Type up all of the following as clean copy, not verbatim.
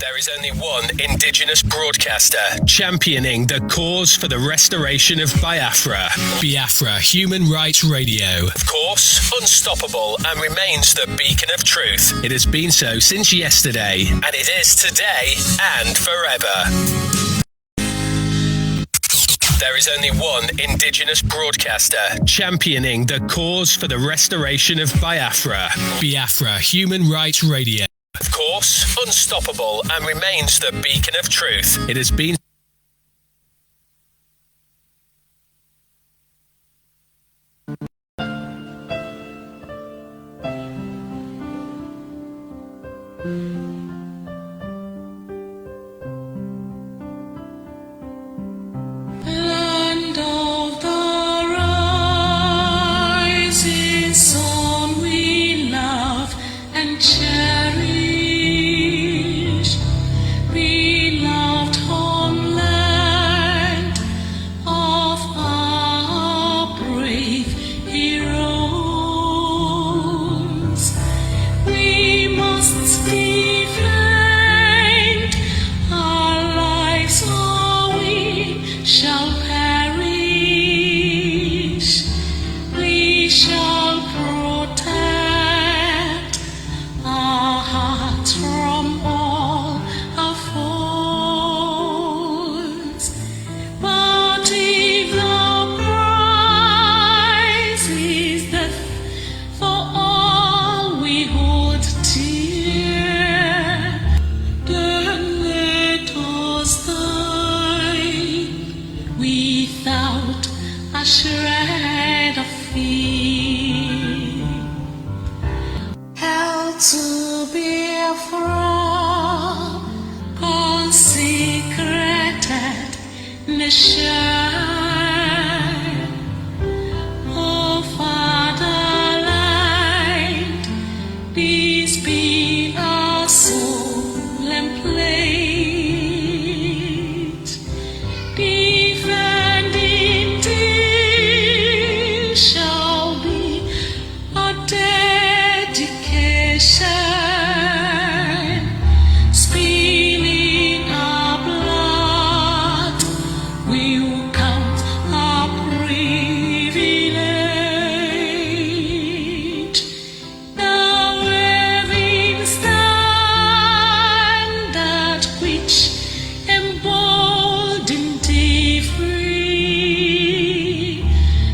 There is only one indigenous broadcaster championing the cause for the restoration of Biafra. Biafra Human Rights Radio. Of course, unstoppable and remains the beacon of truth. It has been so since yesterday, and it is today and forever. There is only one indigenous broadcaster championing the cause for the restoration of Biafra. Biafra Human Rights Radio. Of course, unstoppable and remains the beacon of truth. It has been Land of the rising sun, we love and cherish. Beloved homeland of our brave heroes, we must defend our lives or we shall perish. We shall protect our hearts from all our foes. But if the prize is death for all we hold dear, then let us die without a shred of fear. Held to Biafra, consecrated nation. Oh, fatherland, peace be our solemn pledge. Defending thee shall be a dedication. Spilling our blood will count our privilege. The waving standard which emboldened thee free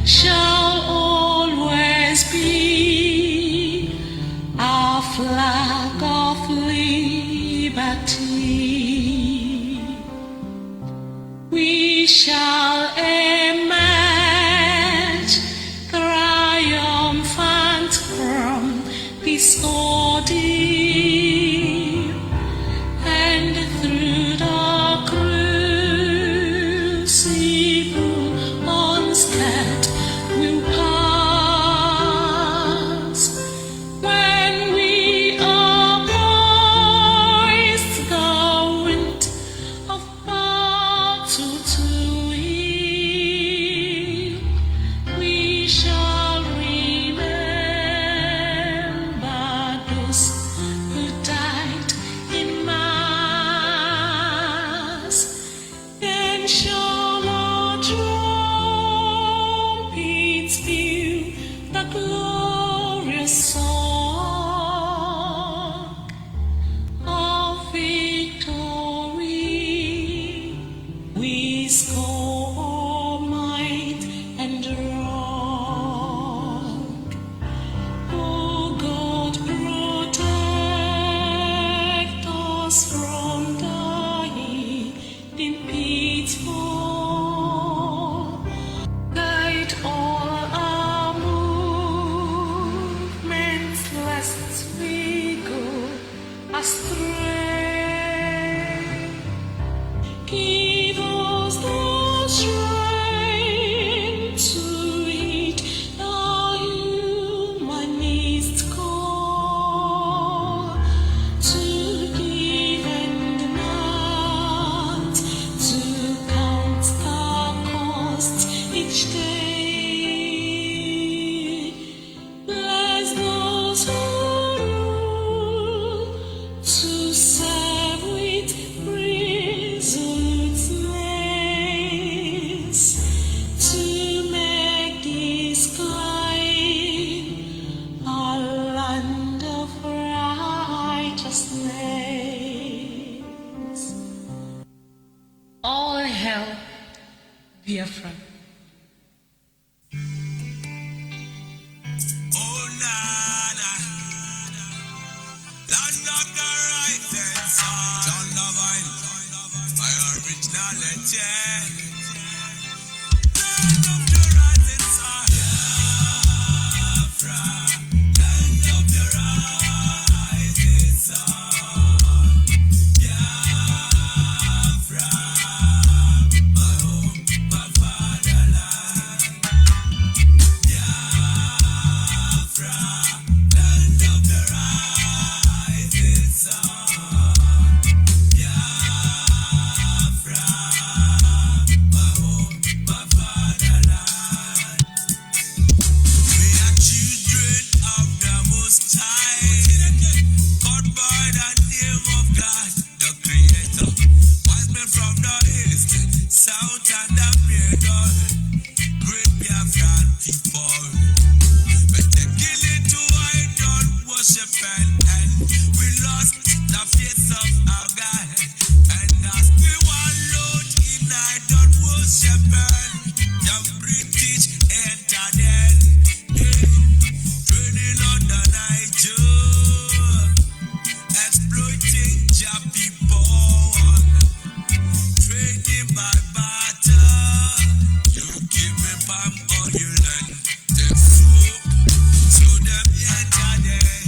shall always be our flag of liberty. We shall emerge triumphant from this ordeal, and through the crucible unscared will pass. When we are poised the wind of battle to heal, we shall remember those who Biafra. Oh, nada. Land of the rising sun. John Lovine, my originality. Land of the rising sun. Biafra. Land of the rising sun. Biafra. My home, my fatherland. Biafra. Land of the rising sun. Biafra. My home, my fatherland. We are children of the Most High, called by the name of God, the Creator. Wise men from the east, south, and the middle, great Biafran people. But they kill it to idol worship and we lost the face of our God. And as we wallowed in idol worship, the British entered in, trading on the Niger, exploiting their people, trading by barter. You give me palm oil and the soup, so them entered in.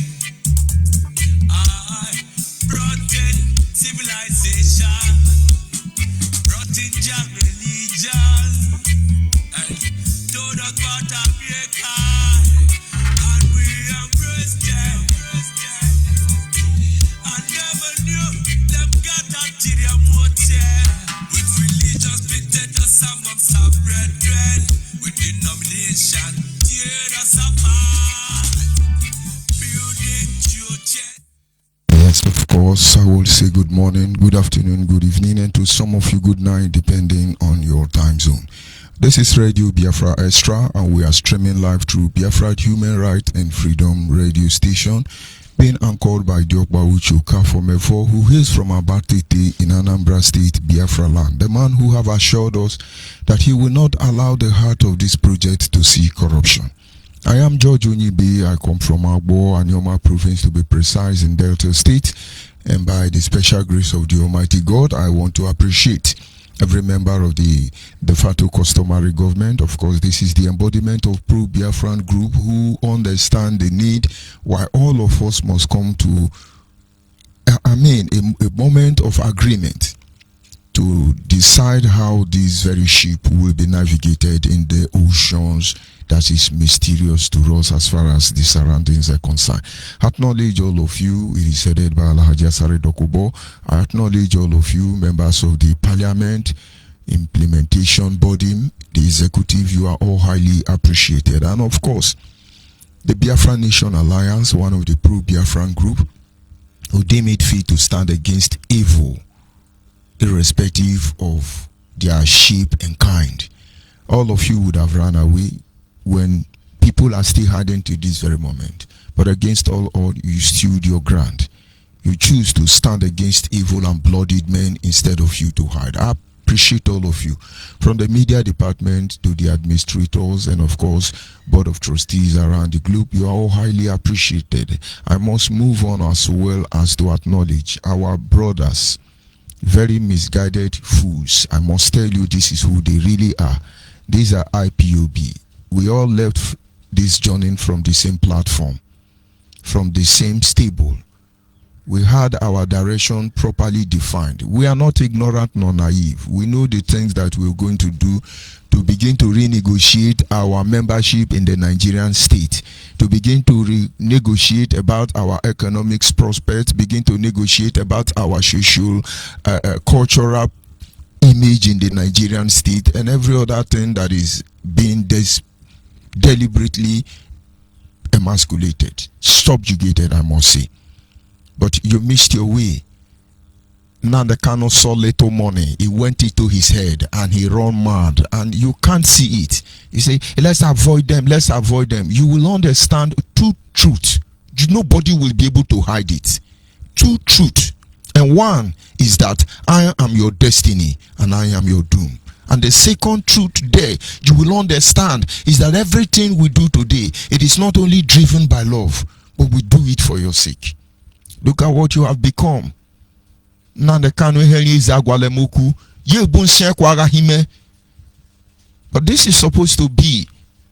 I brought in civilization, brought in their religion, and told us about America, and we embraced them. I never knew them got ulterior motive. With religious dictators amongst our brethren, with denomination tear us apart, building churches. Yes, of course. I will say good morning, good afternoon, good evening, and to some of you, good night, depending on your time zone. This is Radio Biafra Extra, and we are streaming live through Biafra Human Right and Freedom radio station, being anchored by Diokba Uchoka from Efo, who is from Abatete in Anambra State, Biafra land. The man who have assured us that he will not allow the heart of this project to see corruption. I am George ONYIBE. I come from Agbo, Anyoma province to be precise, in Delta State. And by the special grace of the Almighty God, I want to appreciate every member of the de facto customary government. Of course, this is the embodiment of pro-Biafran group who understand the need why all of us must come to, a moment of agreement to decide how this very ship will be navigated in the oceans that is mysterious to us as far as the surroundings are concerned. I acknowledge all of you. It is headed by Alhaji Asare Dokubo. I acknowledge all of you, members of the parliament, implementation body, the executive. You are all highly appreciated. And of course, the Biafra Nation Alliance, one of the pro-Biafran group, who deem it fit to stand against evil, irrespective of their shape and kind. All of you would have run away when people are still hiding to this very moment. But against all odds, you stood your ground. You choose to stand against evil and bloodied men instead of you to hide. I appreciate all of you, from the media department to the administrators and of course board of trustees around the globe. You are all highly appreciated. I must move on as well as to acknowledge our brothers, very misguided fools. I must tell you, this is who they really are. These are IPOB. We all left this journey from the same platform, from the same stable. We had our direction properly defined. We are not ignorant nor naive. We know the things that we're going to do to begin to renegotiate our membership in the Nigerian state, to begin to renegotiate about our economic prospects, begin to negotiate about our social, cultural image in the Nigerian state, and every other thing that is being deliberately emasculated, subjugated, I must say. But you missed your way. Now the Kano saw little money. It went into his head and he ran mad, and you can't see it. You say, let's avoid them, let's avoid them. You will understand two truths. Nobody will be able to hide it. Two truths. And one is that I am your destiny and I am your doom. And the second truth there you will understand is that everything we do today, it is not only driven by love, but we do it for your sake. Look at what you have become. But this is supposed to be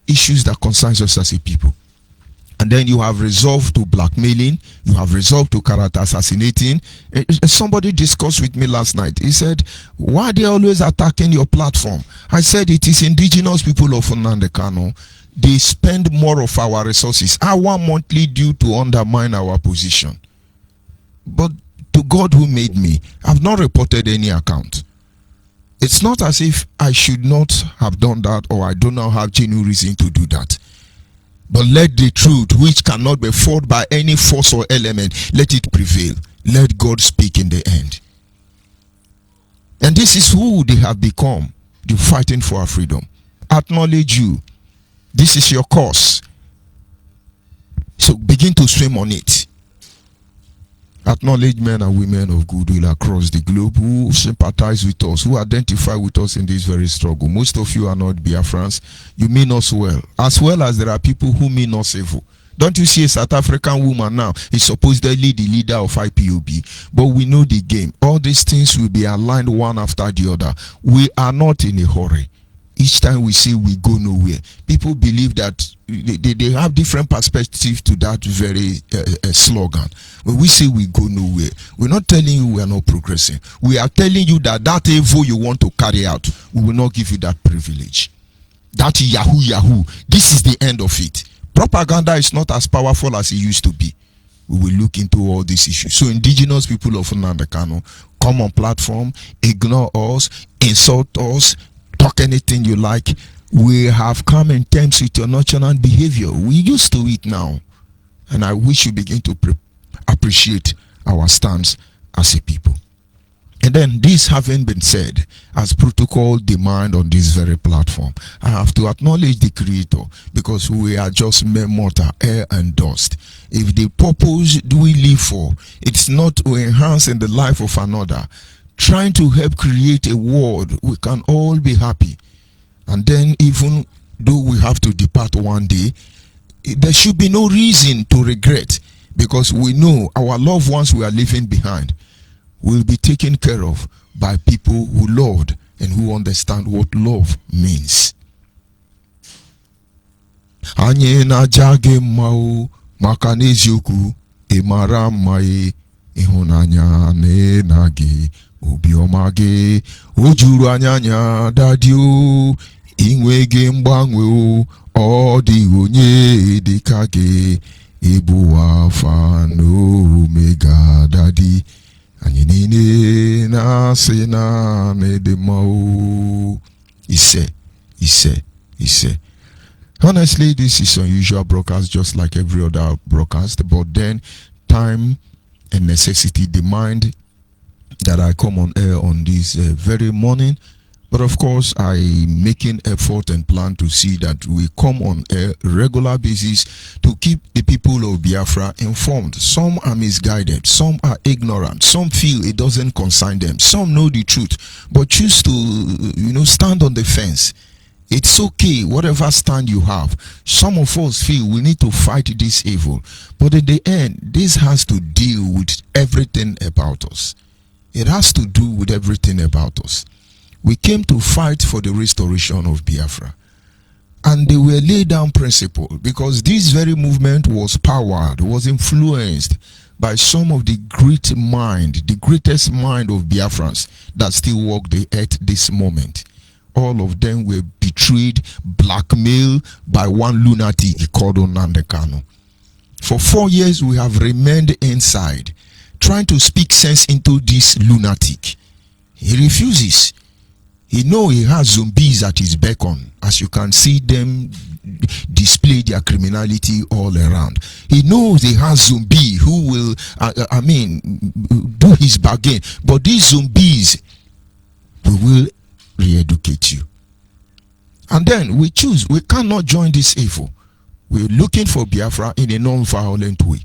issues that concerns us as a people. And then you have resolved to blackmailing, you have resolved to character assassinating. Somebody discussed with me last night. He said, why are they always attacking your platform? I said, it is indigenous people of Nnamdi Kanu. They spend more of our resources, our monthly due, to undermine our position. But to God who made me, I've not reported any account. It's not as if I should not have done that, or I do not have genuine reason to do that. But let the truth, which cannot be fought by any force or element, let it prevail. Let God speak in the end. And this is who they have become, the fighting for our freedom. Acknowledge you. This is your cause. So begin to swim on it. Acknowledge men and women of goodwill across the globe who sympathize with us, who identify with us in this very struggle. Most of you are not Biafrans. You mean us well as there are people who mean us evil. Don't you see a South African woman now is supposedly the leader of IPOB? But we know the game. All these things will be aligned one after the other. We are not in a hurry. Each time we say we go nowhere, people believe that they have different perspectives to that very slogan. When we say we go nowhere, we're not telling you we are not progressing. We are telling you that that evil you want to carry out, we will not give you that privilege. That yahoo, this is the end of it. Propaganda is not as powerful as it used to be. We will look into all these issues. So indigenous people of Nnamdi Kanu, come on platform, ignore us, insult us, talk anything you like. We have come in terms with your nonchalant behavior. We used to it now. And I wish you begin to appreciate our stance as a people. And then, this having been said, as protocol demand on this very platform, I have to acknowledge the Creator, because we are just mere mortal, air and dust. If the purpose do we live for, it's not to enhance in the life of another, trying to help create a world we can all be happy. And then, even though we have to depart one day, there should be no reason to regret, because we know our loved ones we are leaving behind will be taken care of by people who loved and who understand what love means. Anye na jage mao makanezioku emara mai ihunanya ne nage obiomage ojuru anyanya dadio inwege mgbanwe o di onye dikage ebu alpha no omega daddy. Anyinine na se na medemao. He said. Honestly, this is unusual broadcast, just like every other broadcast. But then, time and necessity demand that I come on air on this very morning. But of course, I making effort and plan to see that we come on a regular basis to keep the people of Biafra informed. Some are misguided, some are ignorant, some feel it doesn't concern them, some know the truth, but choose to, stand on the fence. It's okay, whatever stand you have. Some of us feel we need to fight this evil, but in the end, this has to deal with everything about us. It has to do with everything about us. We came to fight for the restoration of Biafra. And they were laid down principle, because this very movement was powered, was influenced by some of the greatest mind of Biafrans that still walk the earth this moment. All of them were betrayed, blackmailed by one lunatic called Nnamdi Kanu. For 4 years we have remained inside, trying to speak sense into this lunatic. He refuses. He knows he has zombies at his beckon, as you can see them display their criminality all around. He knows he has zombies who will, do his bargain. But these zombies, we will re-educate you. And then we choose, we cannot join this evil. We're looking for Biafra in a non-violent way.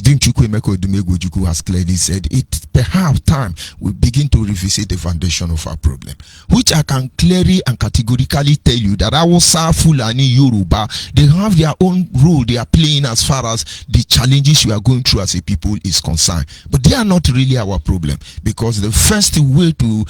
Dimchukwu Emeka Odumegwu has clearly said it. have time, we begin to revisit the foundation of our problem, which I can clearly and categorically tell you that Hausa, Fulani, Yoruba, they have their own role they are playing as far as the challenges we are going through as a people is concerned. But they are not really our problem, because the first way to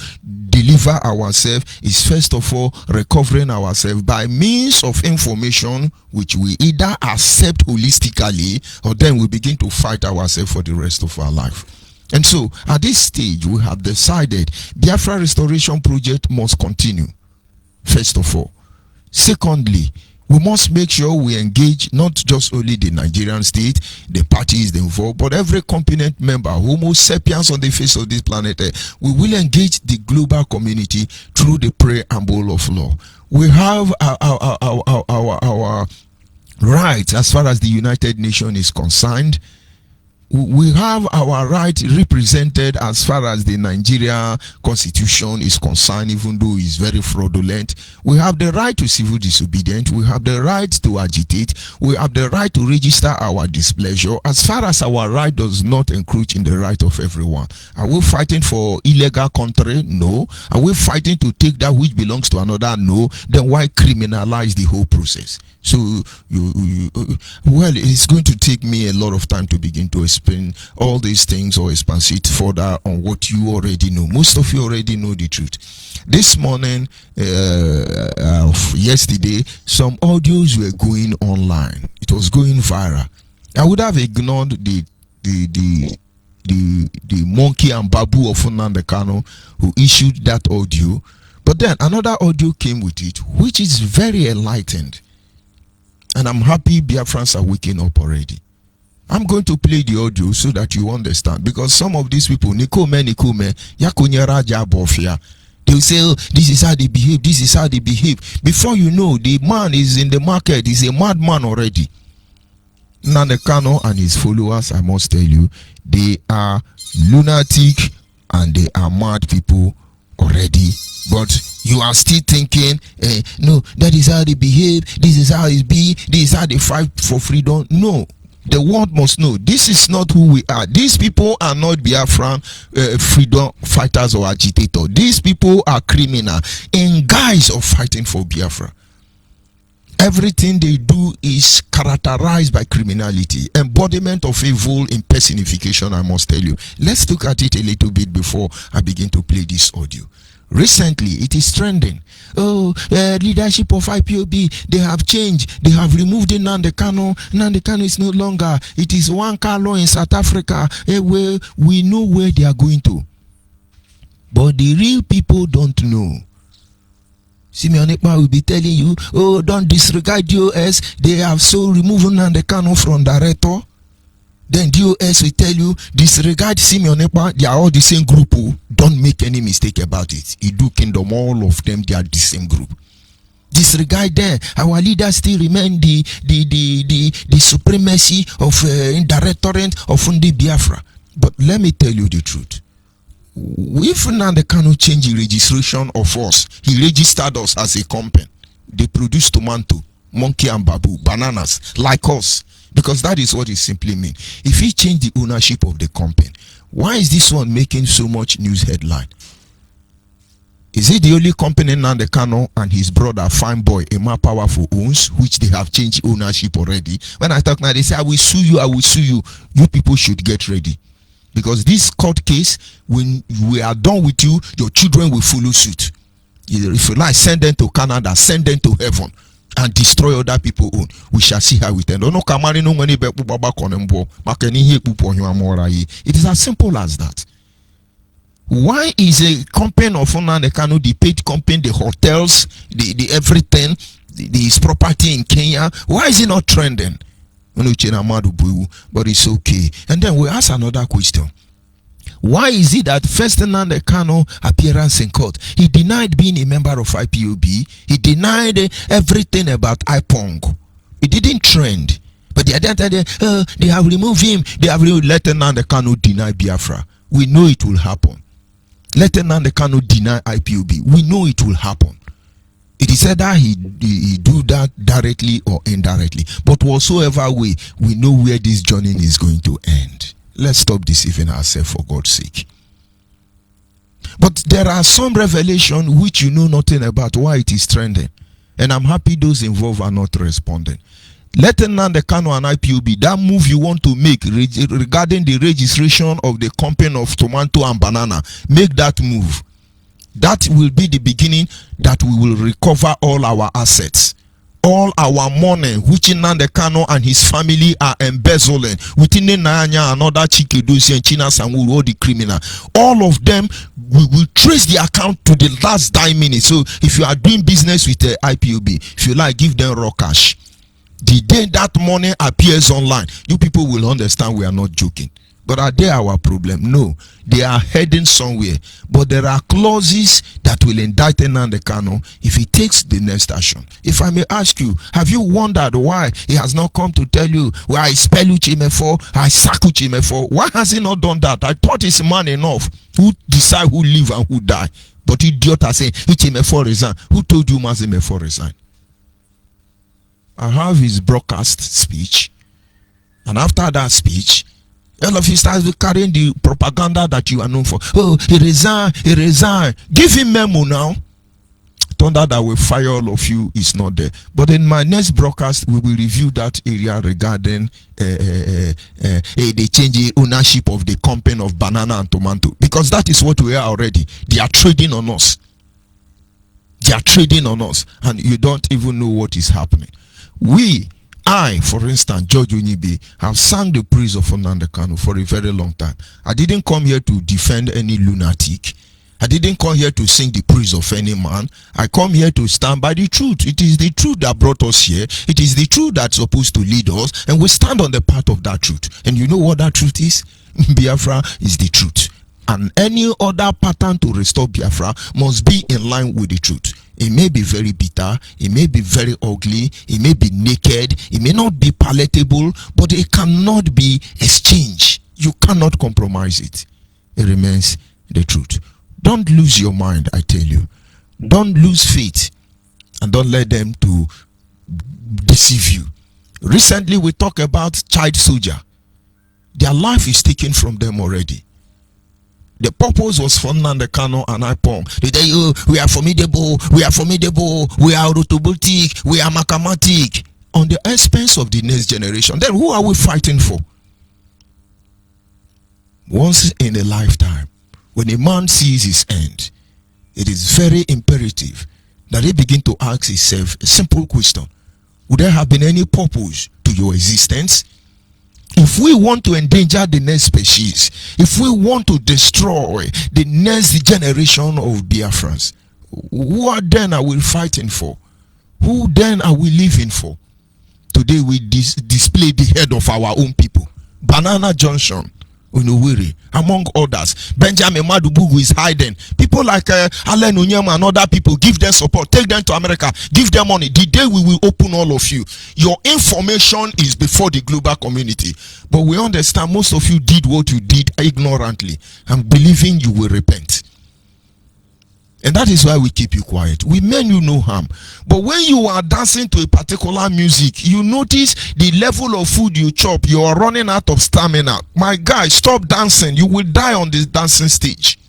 deliver ourselves is first of all recovering ourselves by means of information which we either accept holistically, or then we begin to fight ourselves for the rest of our life. And so at this stage we have decided Biafra restoration project must continue, first of all. Secondly, we must make sure we engage not just only the Nigerian state, the parties involved, but every component member, Homo sapiens on the face of this planet. We will engage the global community through the preamble of law. We have our rights as far as the United Nations is concerned. We have our right represented as far as the Nigeria constitution is concerned, even though it's very fraudulent. We have the right to civil disobedience. We have the right to agitate. We have the right to register our displeasure, as far as our right does not encroach in the right of everyone. Are we fighting for illegal country? No. Are we fighting to take that which belongs to another? No. Then why criminalize the whole process? So, well, it's going to take me a lot of time to begin to explain all these things or expand it further on what you already know. Most of you already know the truth. This morning, yesterday, some audios were going online. It was going viral. I would have ignored the monkey and babu of Nnamdi Kanu who issued that audio, but then another audio came with it, which is very enlightened. And I'm happy Biafrans are waking up already. I'm going to play the audio so that you understand, because some of these people, Nikome, Yakonyera Jabofia, they will say, oh, this is how they behave, this is how they behave. Before you know, the man is in the market, he's a madman already. Nnamdi Kanu and his followers, I must tell you, they are lunatic and they are mad people already. But you are still thinking, no, that is how they behave, this is how it be, this is how they fight for freedom. No, the world must know this is not who we are. These people are not Biafran freedom fighters or agitators. These people are criminal in guise of fighting for Biafra. Everything they do is characterized by criminality, embodiment of evil in personification, I must tell you. Let's look at it a little bit before I begin to play this audio. Recently, it is trending. Oh, leadership of IPOB, they have changed. They have removed the Nnamdi Kanu. Nnamdi Kanu is no longer. It is one Kanu in South Africa, where we know where they are going to. But the real people don't know. Simeon Ekpa will be telling you, oh, don't disregard DOS. They have so removed Nnamdi Kanu from director. Then DOS will tell you, disregard Simeon Ekpa, they are all the same group. Don't make any mistake about it. Idu Kingdom, all of them, they are the same group. Disregard them. Our leaders still remain the supremacy of directorate of Fundi Biafra. But let me tell you the truth. If Nnamdi Kanu change the registration of us, he registered us as a company. They produce tomato, monkey and babu, bananas, like us. Because that is what it simply means. If he changed the ownership of the company, why is this one making so much news headline? Is it the only company Nnamdi Kanu and his brother Fine Boy Emma Powerful owns, which they have changed ownership already? When I talk now, they say, I will sue you, I will sue you. You people should get ready. Because this court case, when we are done with you, your children will follow suit. If you like, send them to Canada, send them to heaven, and destroy other people own. We shall see how it ends. It is as simple as that. Why is a company of Nnamdi Kanu, the paid company, the hotels, the everything, his property in Kenya, why is it not trending? But it's okay. And then we ask another question. Why is it that first Nnamdi Kanu appearance in court, he denied being a member of IPOB, he denied everything about IPONG. It didn't trend. But the other day, they have removed him, they have let Nnamdi Kanu deny Biafra. We know it will happen. Let Nnamdi Kanu deny IPOB. We know it will happen. It is either he do that directly or indirectly. But whatsoever way, we know where this journey is going to end. Let's stop deceiving ourselves, for God's sake. But there are some revelation which you know nothing about why it is trending. And I'm happy those involved are not responding. Lieutenant Kano and IPOB, that move you want to make regarding the registration of the company of tomato and banana, make that move. That will be the beginning that we will recover all our assets. All our money which Nnamdi Kanu and his family are embezzling within the Nanya and other Chikedosi and China Samuru, all the criminal, all of them, we will trace the account to the last dime minute. So if you are doing business with the IPOB, if you like, give them raw cash. The day that money appears online, you people will understand we are not joking. But are they our problem? No, they are heading somewhere. But there are clauses that will indict Nnamdi Kanu if he takes the next action. If I may ask you, have you wondered why he has not come to tell you where I spell Uchime for, I sack Uchime for? Why has he not done that? I thought he's man enough who decide who live and who die. But idiot are saying Uchime for resign. Who told you Mazime for resign? I have his broadcast speech, and after that speech, all of you start carrying the propaganda that you are known for. Oh, he resigned, he resigned. Give him memo now. Thunder that will fire all of you is not there. But in my next broadcast, we will review that area regarding the change ownership of the company of banana and tomato. Because that is what we are already. They are trading on us. They are trading on us. And you don't even know what is happening. I, for instance, George ONYIBE, have sung the praise of Nnamdi Kanu for a very long time. I didn't come here to defend any lunatic. I didn't come here to sing the praise of any man. I come here to stand by the truth. It is the truth that brought us here. It is the truth that's supposed to lead us. And we stand on the path of that truth. And you know what that truth is? Biafra is the truth. And any other pattern to restore Biafra must be in line with the truth. It may be very bitter, it may be very ugly, it may be naked, it may not be palatable, but it cannot be exchanged. You cannot compromise it. It remains the truth. Don't lose your mind, I tell you. Don't lose faith, and don't let them to deceive you. Recently, we talked about child soldier. Their life is taken from them already. The purpose was for Nnamdi Kanu and IPOB. They say, oh, we are formidable, we are formidable, we are rotobotic, we are macamatic. On the expense of the next generation. Then who are we fighting for? Once in a lifetime, when a man sees his end, it is very imperative that he begin to ask himself a simple question. Would there have been any purpose to your existence? If we want to endanger the next species, if we want to destroy the next generation of Biafrans, what then are we fighting for? Who then are we living for? Today we display the head of our own people. Banana Junction, Unuwiri, among others. Benjamin Madubugu is hiding. People like Allen Onyema and other people, give them support. Take them to America. Give them money. The day we will open all of you. Your information is before the global community. But we understand most of you did what you did ignorantly and believing you will repent. And that is why we keep you quiet. We mean you no harm. But when you are dancing to a particular music, you notice the level of food you chop, you are running out of stamina. My guy, stop dancing. You will die on this dancing stage.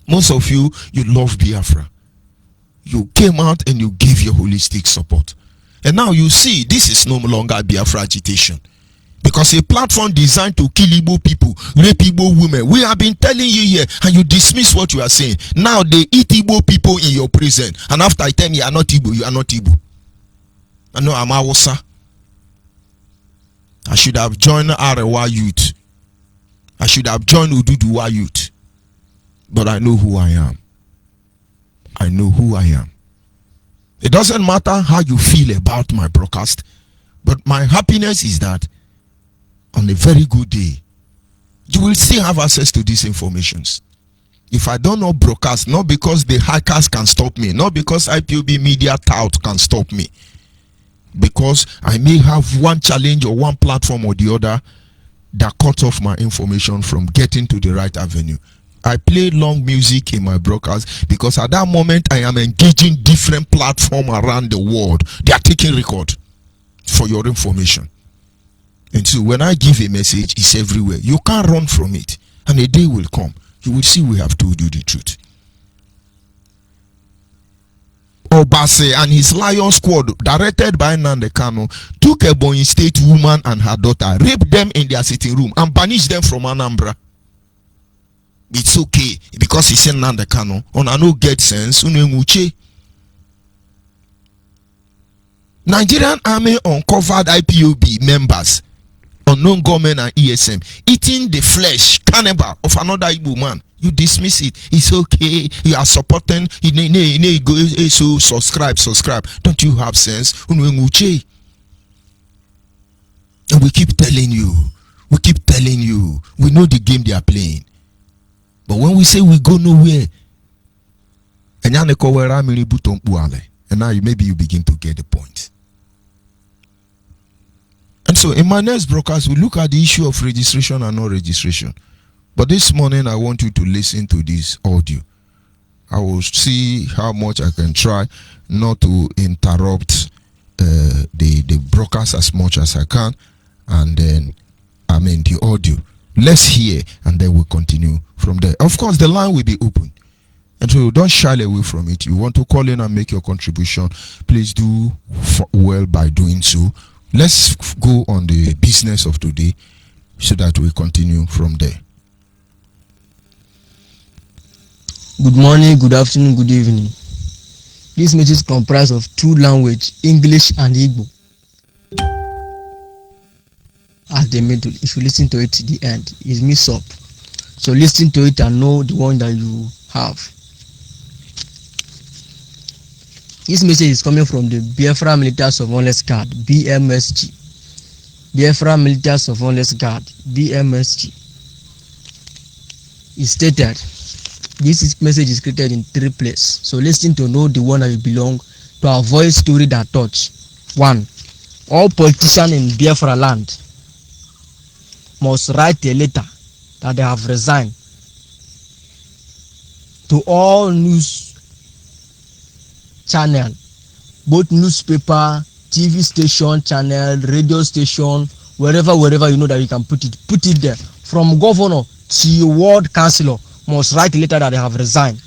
Most of you, you love Biafra. You came out and you gave your holistic support. And now you see, this is no longer Biafra agitation. Because a platform designed to kill Igbo people, rape Igbo women. We have been telling you here, and you dismiss what you are saying. Now they eat Igbo people in your prison. And after I tell you are not Igbo, you are not Igbo. I know I'm Awusa. I should have joined Arewa youth. I should have joined Ududuwa youth. But I know who I am. I know who I am. It doesn't matter how you feel about my broadcast. But my happiness is that on a very good day, you will still have access to these informations. If I don't know broadcast, not because the hackers can stop me, not because IPOB media tout can stop me, because I may have one challenge or one platform or the other that cuts off my information from getting to the right avenue. I play long music in my broadcast because at that moment I am engaging different platforms around the world. They are taking record for your information. And so when I give a message, it's everywhere. You can't run from it. And a day will come you will see we have told you the truth. Obase and his lion squad, directed by Nnamdi Kanu, took a Ebonyi State woman and her daughter, raped them in their sitting room, and banished them from Anambra. It's okay because he said Nnamdi Kanu. On a no get sense. Nigerian Army uncovered IPOB members, unknown government and ESM, eating the flesh, cannibal of another Igbo man. You dismiss it. It's okay. You are supporting. You go so subscribe. Don't you have sense? And we keep telling you. We know the game they are playing. But when we say we go nowhere, and now maybe you begin to get the point. And so in my next broadcast, we look at the issue of registration and non-registration. But this morning, I want you to listen to this audio. I will see how much I can try not to interrupt the broadcast as much as I can. And then, the audio. Let's hear, and then we'll continue from there. Of course, the line will be open. And so don't shy away from it. You want to call in and make your contribution, please do well by doing so. Let's go on the business of today so that we continue from there. Good morning, good afternoon, good evening. This message is comprised of two languages, English and Igbo. At the middle, if you listen to it to the end, it's mixed up. So listen to it and know the one that you have. This message is coming from the Biafra Military Surveillance Guard, BMSG. Biafra Military Surveillance Guard, BMSG. It stated, this message is created in 3 places. So listen to know the one that you belong to avoid story that touch. 1. All politicians in Biafra land must write a letter that they have resigned to all news channel, both newspaper, TV station, channel, radio station, wherever you know that you can put it there. From governor to ward councillor must write a letter that they have resigned.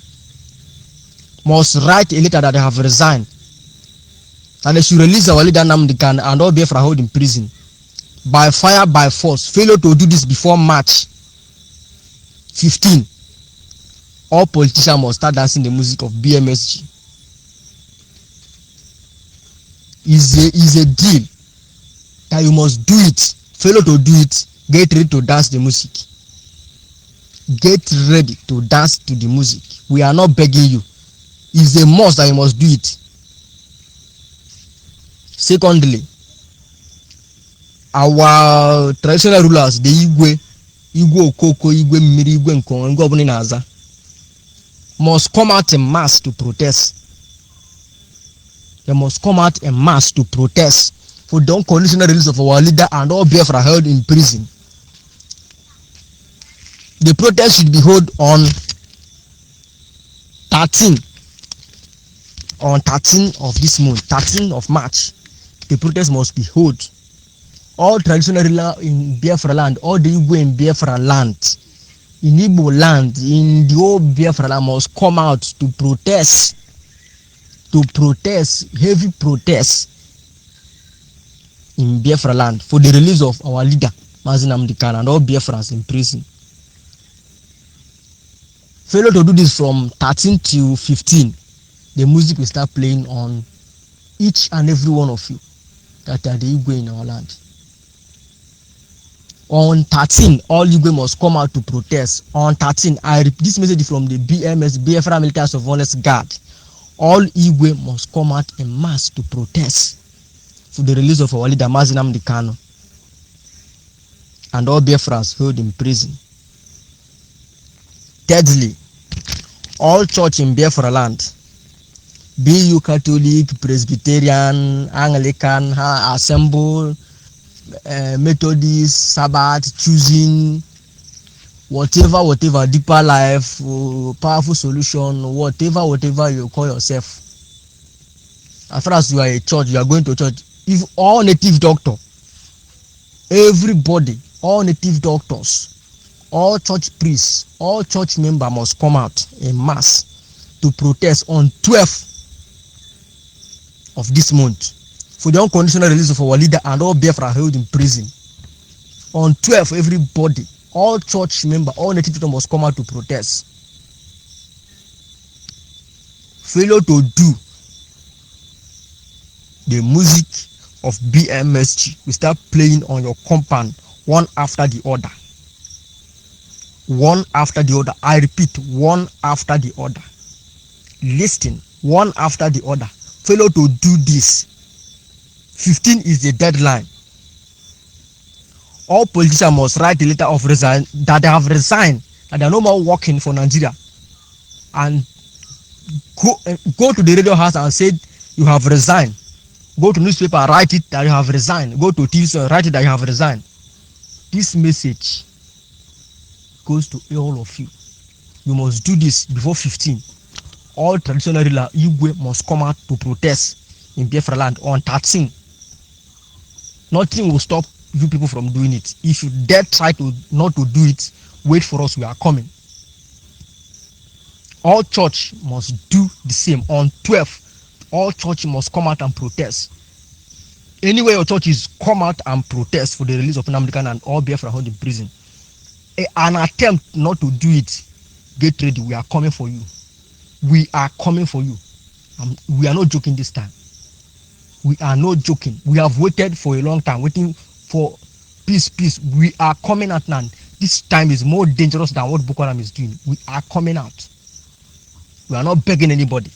And they should release our leader Nnamdi Kanu and all Biafra held in prison by fire, by force. Failure to do this before March 15. All politicians must start dancing the music of BMSG. Is a deal that you must do it. Failure to do it, get ready to dance the music. Get ready to dance to the music. We are not begging you. It's a must that you must do it. Secondly, our traditional rulers, the Igwe Okoko, Igwe Mmiri, Igwe Nkong, and Governor Naza, must come out en mass to protest. They must come out en mass to protest for the unconditional release of our leader and all Biafra held in prison. The protest should be held on 13 of this month, 13 of March. The protest must be held. All traditional rulers in Biafra land, all the Igbo in Biafra land, in Igbo land, in the old Biafra land must come out to protest. Heavy protest in Biafra land for the release of our leader, Nnamdi Kanu, and all Biafrans in prison. Failure to do this from 13 to 15, the music will start playing on each and every one of you that are the Igwe in our land. On 13, all Igwe must come out to protest. On 13, I repeat this message from the BMS, Biafra Military Surveillance Guard. All Igwe must come out en mass to protest for the release of our leader, Nnamdi Kanu, and all Biafrans held in prison. Thirdly, all church in Biafra land, be you Catholic, Presbyterian, Anglican, Assemble, Methodist, Sabbath, choosing, whatever, deeper life, powerful solution, whatever you call yourself. As far as you are a church, you are going to church. If all native doctor, everybody, all native doctors, all church priests, all church members must come out in mass to protest on 12th of this month for the unconditional release of our leader and all Biafra held in prison. On 12th, everybody, all church members, all native people must come out to protest. Failure to do the music of BMSG, we start playing on your compound one after the other. One after the other. I repeat, one after the other. Listen, one after the other. Failure to do this. 15 is the deadline. All politicians must write a letter of resign that they have resigned, that they are no more working for Nigeria, and go to the radio house and say you have resigned. Go to newspaper, write it that you have resigned. Go to TV, write it that you have resigned. This message goes to all of you. You must do this before 15. All traditional Igwe must come out to protest in Biafra land on 13. Nothing will stop you people from doing it. If you dare try to not to do it, wait for us, we are coming. All church must do the same. On 12th, all church must come out and protest. Anywhere your church is, come out and protest for the release of Nnamdi Kanu and all Biafra held in prison. An attempt not to do it, get ready, we are coming for you. We are coming for you. We are not joking this time. We are not joking. We have waited for a long time, waiting for peace. We are coming out now. This time is more dangerous than what Boko Haram is doing. We are coming out. We are not begging anybody.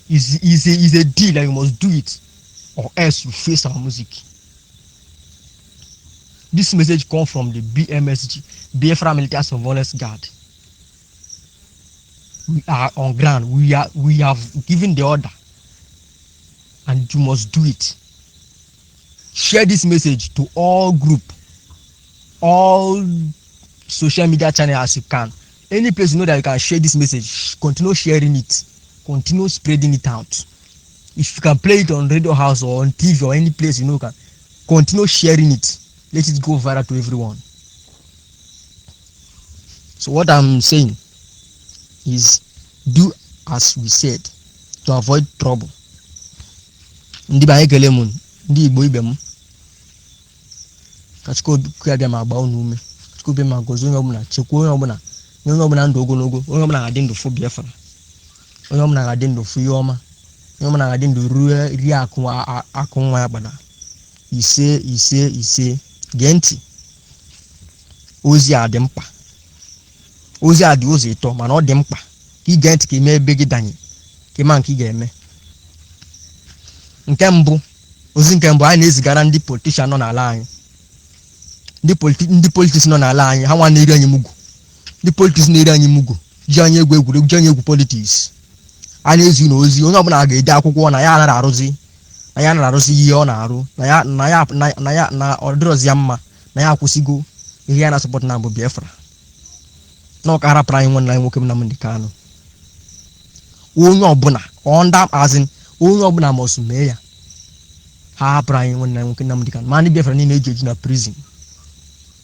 It's a deal that you must do it, or else you face our music. This message comes from the BMSG, Biafra Military Surveillance Guard. We are on ground. We have given the order, and you must do it. Share this message to all group, all social media channels as you can. Any place you know that you can share this message, continue sharing it, continue spreading it out. If you can play it on radio house or on TV or any place you know, can continue sharing it. Let it go viral to everyone. So what I'm saying is, do as we said to avoid trouble. Ndị ba ekele m, ndị Igbo ibe m, ka Chukwu abịa ma gbaa unu ume, Chukwu bịa ma gozie onye ọbụla, chekwaa onye ọbụla, nye onye ọbụla ndụ ogologo, onye ọbụla ga-adị ndụ fụ Biafra, onye ọbụla ga-adị ndụ fụ ihe ọma, onye ọbụla ga-adị ndụ ruo rie akụ nwa ya gbada. Ise gee ntị. Ozi a dị mkpa. Ozi a dị ụzọ ịtọ, mana ọ dị mkpa ka ị gee ntị ka ime ebe gị danye, ka ịma nke ị ga-eme. Ozi nke mbụ, anyị na-ezigara ndị politishan nọ n'ala anyị. Ndị politiks nọ n'ala anyị, ha nwa na-eri anyị mugu. Ndị politiks na-eri anyị mugu, ji anyị egwu egwuregwu, ji anyị egwu politiks. A na-ezi n'ozi, onye ọbụla ga-ede akwụkwọ na ya anaghị arụzi ihe ọ na-arụ, na ọ dịrọzi ya mma, na ya akwụsịgo ihe ya na-asọpụta na mbụ Biafra. Na ọ ka harapụrụ anyị nwanne anyị nwoke Nnamdi Kanu. Onye ọbụla onye ọbụla mọsụ mee ya. Ha hapụrụ anyị nwanne anyị nwoke Nnamdi Kanu. Ma ndị Biafra niile eji na prison.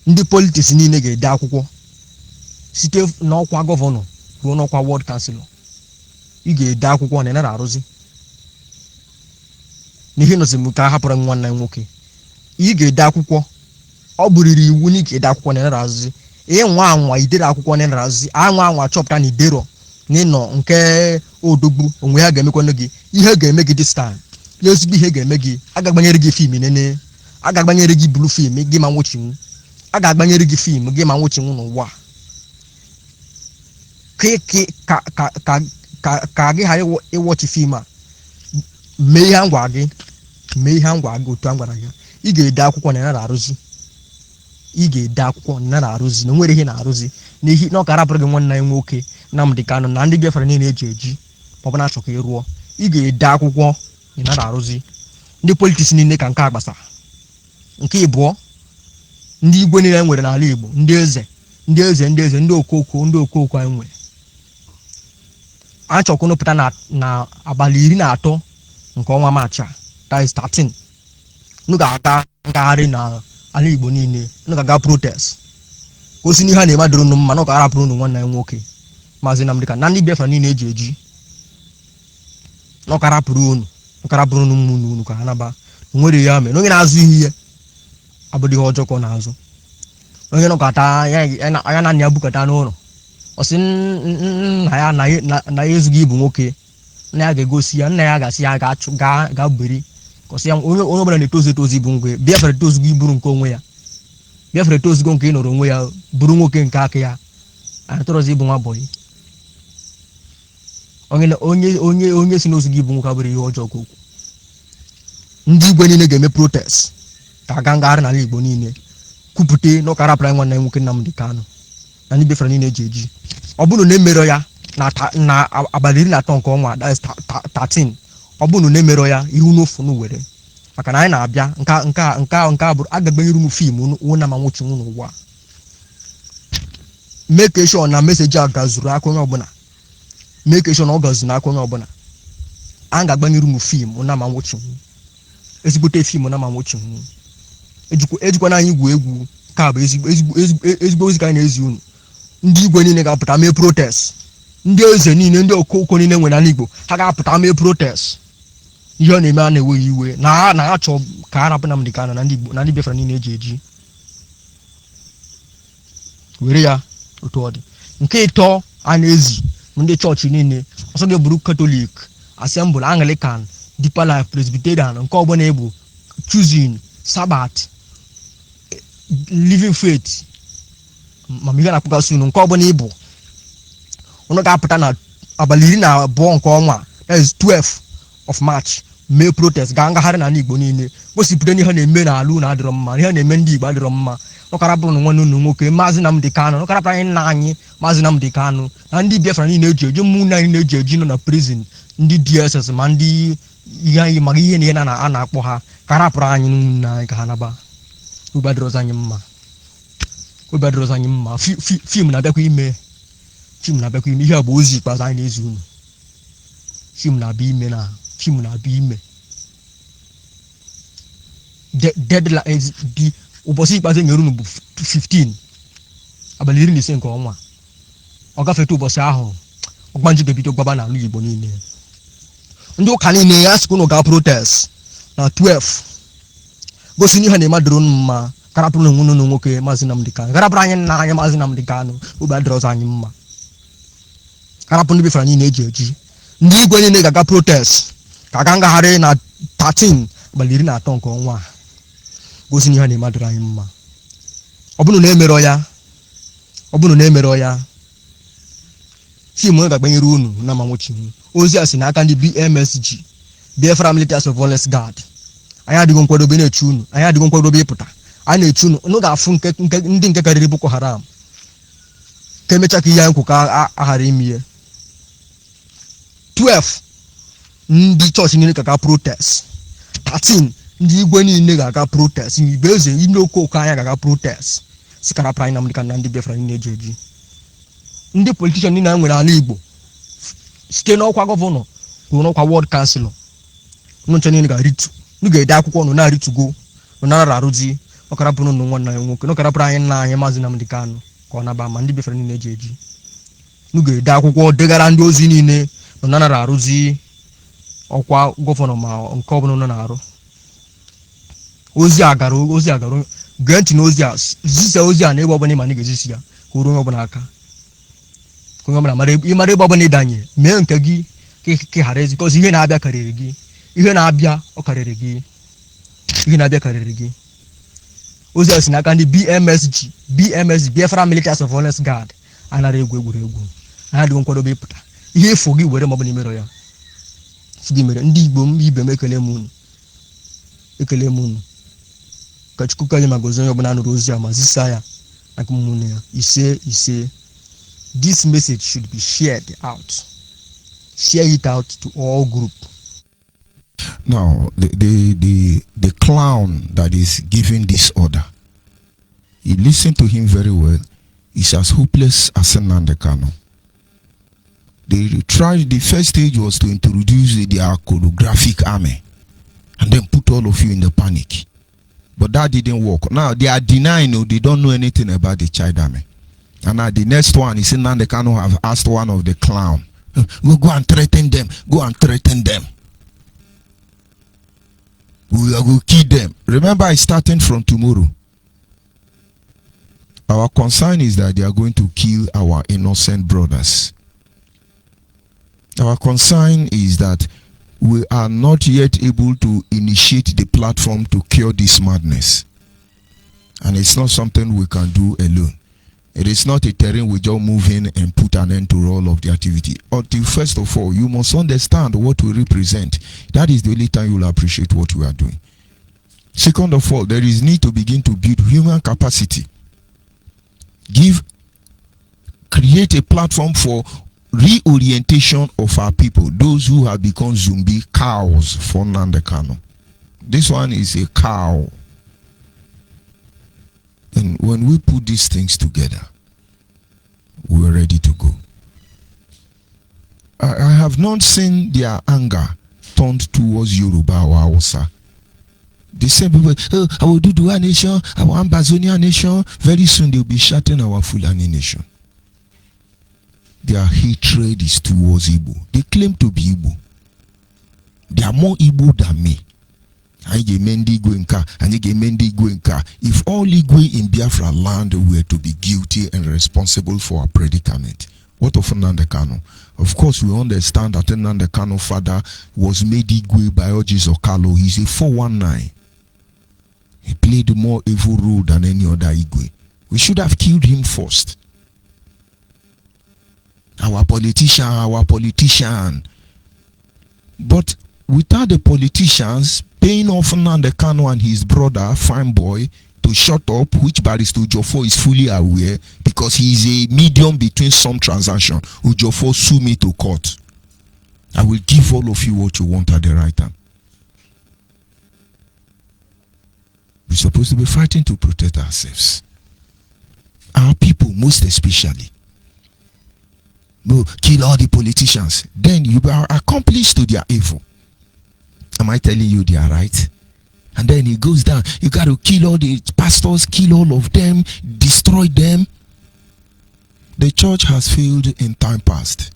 Ndị politiks niile ga-ede akwụkwọ site n'ọkwa gọvanọ ruo n'ọkwa ward councilor. Ị ga-ede akwụkwọ na ịnara arụzi n'ihe nọzi m ka a hapụrụ nwanne anyị nwoke. Ị ga-ede akwụkwọ, ọ bụrịrị iwu na ị ga-ede akwụkwọ na ịnara arụzi. Anwa idere akwụkwọ na ịnara arụzi, anwa chọpụta na idero na ịnọ nke odogbu onwe ha ga-emekwanụ gị ihe ga-eme gị this time. Ya ezigbo ihe ga-eme gị, a ga-agbanyere gị fim nene, a ga-agbanyere gị bulu fim gị ma nwụchinwu, a ga-agbanyere gị fim gị ma nwụchinwu n'ụwa. Ka gị ghara ịwọchi fim a, mee ihe ngwa gị otu a gwara gị. Ị ga-ede akwụkwọ na ịnara arụzi. Ị ga-ede akwụkwọ na ịnara arụzi, na nwere ihe na-arụzi n'ihi na ọ ka arapụrụ gị nwanne anyị nwoke Nnamdi Kanu na ndị Biafra niile eji ma ọ bụ na-achọ ka ị rụọ. Ị ga-ede akwụkwọ na ịnara arụzi. Ndị politiks niile ka nke a gbasara. Nke ịbụọ, ndị igwe niile nwere n'ala Igbo, ndị eze, ndị okoko anyị nwere. A chọkwunu pụta na abalị 13 nke ọnwa Maachị a, that is 13. Unu ga-aga ngagharị na ala Igbo niile, unu ga-aga protest. osi ni ha na-ema doro nụ mma na ọ ka arapụrụ unu nwanne ya nwoke Maazị Nnamdi Kanu na ndị Biafra niile eji eji na ọ ka arapụrụ unu mmụnụ unu ka ha naba nwere ya mee na onye na-azụ ihe abụdị ihe ọjọọ ka ọ na-azụ onye nọkọta ya na ya bukata n'ụlọ ọ sị nna ya na ya ezughị ibu nwoke nna ya ga-egosi ya nna ya ga-asị ya ga beri kọsị ya onye ọbụla na-etozu ibu ngwe Biafra etozugo iburu nke onwe ya Biafra etozugo nke ịnọrọ onwe ya buru nwoke nke aka ya atọrọzi ibu nwa bọyị onye si n'ozugo ibu nwoke abụrụ ihe ọjọọ ka okwu ndị igwe niile ga-eme protest ka aga ngagharị n'ala Igbo niile kwupụta na ụka rapụrụ nwanne nwoke Nnamdi Kanu na ndị Biafra niile eji eji ọ bụrụ na emerọ ya na abalị 13 nke ọnwa 13 ọ bụrụ na emerọ ya ihu n'ofu n'Owerri maka na anyị na-abịa nke abụrụ agagbanyere unu fim unu na manwụchi unu ụwa make sure na meseji a gazuru aka onye ọbụla make sure na ọ gazuru n'aka onye ọbụla a ga-agbanyere unu fim na manwụchi ezigbote fim na manwụchi ejikwana anyị egwu ka bụ ezigbo ozi ka anyị na-ezi unu ndị igwe niile ga-apụta mee protest ndị eze niile ndị okoko niile nwere n'ala Igbo ha ga-apụta mee protest ihe ọ na-eme a na-enweghị iwe na ha chọọ ka a rapụ Nnamdi Kanu na ndị Biafra niile eji eji were ya otu ọ dị nke ịtọ a na-ezi ndị chọọchị niile ọsọ ga-eburu Katọlik Assemble Anglican Deeper Life Presbyterian nke ọbụla egbu Choosing Sabbath Living Faith ma ihe na-akpụgasị unu nke ọbụla ịbụ unu ga-apụta na abalị 12 nke ọnwa that is 12 of March mee protest gaa ngagharị n'ala Igbo niile gosipụta ihe na-eme n'ala unu adịrọ mma ihe na-eme ndị Igbo adịrọ mma ọkara bụrụ na nwanne unu nwoke Maazị Nnamdi Kanu ọkara bụrụ anyị nna anyị Maazị Nnamdi Kanu na ndị Biafra niile eji eji ụmụnne anyị na-eji eji nọ na prison ndị DSS ma ndị ihe anyị maka ihe na ihe a na-akpọ ha ka rapụrụ anyị n'ụmụnne anyị ka ha naba obi adịrọzi anyị mma fim na-abịakwa ime ihe a bụ ozi ikpeazụ anyị na-ezi unu fim na-abịa ime deadline dị ụbọchị ikpeazụ nyere unu bụ 15 abalị 15 nke ọnwa ọ gafete ụbọchị ahụ ọgbanji ga-ebido gbaba n'ala Igbo niile ndị ụka niile ya sịkwa unu gaa protest na 12 gosi n'ihe na-eme dịrị unu mma karapụrụ na nwunye unu nwoke Maazị Nnamdi Kanu karapụrụ anyị nna anyị Maazị Nnamdi Kanu obi adịrọzọ anyị mma karapụ ndị Biafra niile eji eji ndị igwe niile ga-aga protest ka aga ngagharị na 13 abalị 13 nke ọnwa gosi n'ihe na-eme dịrị anyị mma ọ bụrụ na emerọ ya fim ga-agbanyere unu na manwụchi ozi a si n'aka ndị BMSG Biafra Military Surveillance Guard anyị adịghị nkwadobe na-eche unu anyị adịghị nkwadobe ịpụta anyị na-eche unu ga-afụ ndị nke karịrị Boko Haram ka emecha ka ihe anyị nkwu ka aghara ime ihe 12 ndị chọọchị niile ga-aga protest 13 ndị igwe niile ga-aga protest igbe eze ndị okoko anya ga-aga protest sikara prime Nnamdi Kanu na ndị Biafra niile eji eji ndị politishan niile nwere ala Igbo site n'ọkwa gọvanọ ruo n'ọkwa ward councilor nche niile ga-aritu unu ga-ede akwụkwọ unu na-aritugo unu nara arụzi ọkara bụrụ unu nwanne anyị nwoke n'ọkara bụrụ anyị nna anyị Maazị Nnamdi Kanu ka ọ naba ma ndị Biafra niile eji eji unu ga-ede akwụkwọ degara ndị ozi niile unu nara arụzi ọkwa gọvanọ ma nke ọbụla unu na-arụ ozi agara gee ntị n'ozi a zisa ozi a na ebe ọbụla ịma na ị ga-ezisi ya ka o ruo onye ọbụla aka ka onye ọbụla ịmara ebe ọbụla ịdanye mee nke gị ka ị ghara ezi kọzi ihe na-abịa karịrị gị ihe na-abịa ọ karịrị gị ozi a si n'aka ndị BMSG Biafra Military Surveillance Guard anara egwuregwu anyị adịghị nkwadobe ịpụta ihe efu gị were maọbụ n'imero ya gị mere ndị Igbo m ibe m ekele m unu ka Chukwu ka anyị ma gozie onye ọbụla nụrụ ozi a ma zisa ya aka ụmụnne ya ise this message should be shared out. Share it out to all group. Now, the clown that is giving this order, you listen to him very well, is as hopeless as Nnamdi Kanu. The first stage was to introduce their choreographic army and then put all of you in the panic. But that didn't work. Now, they are denying, they don't know anything about the child army. And now the next one, he said, now they cannot have asked one of the clown, go and threaten them. Go and threaten them. We will kill them. Remember, it's starting from tomorrow. Our concern is that they are going to kill our innocent brothers. Our concern is that we are not yet able to initiate the platform to cure this madness. And it's not something we can do alone. It is not a terrain we just move in and put an end to all of the activity. Until first of all, you must understand what we represent. That is the only time you will appreciate what we are doing. Second of all, there is need to begin to build human capacity. Create a platform for reorientation of our people, those who have become zombie cows for Nnamdi Kanu. This one is a cow. And when we put these things together, we are ready to go. I have not seen their anger turned towards Yoruba or Hausa. The same people, oh, I will do Dua nation, I want Ambazonia nation. Very soon they will be shouting our Fulani nation. Their hatred is towards Igbo. They claim to be Igbo. They are more Igbo than me. If all Igwe in Biafra land were to be guilty and responsible for our predicament, what of Nnamdi Kanu? Of course, we understand that Nnamdi Kanu father was made Igwe by Ojis Okalo. He's a 419. He played more evil role than any other Igwe. We should have killed him first. Our politician. But without the politicians paying off Nnamdi Kanu and his brother, Fine Boy, to shut up, which Barrister Ujofo is fully aware, because he is a medium between some transaction. Ujofo sue me to court. I will give all of you what you want at the right time. We're supposed to be fighting to protect ourselves. Our people, most especially. No, kill all the politicians. Then you are accomplice to their evil. Am I telling you they are right? And then it goes down. You got to kill all the pastors, kill all of them, destroy them. The church has failed in time past.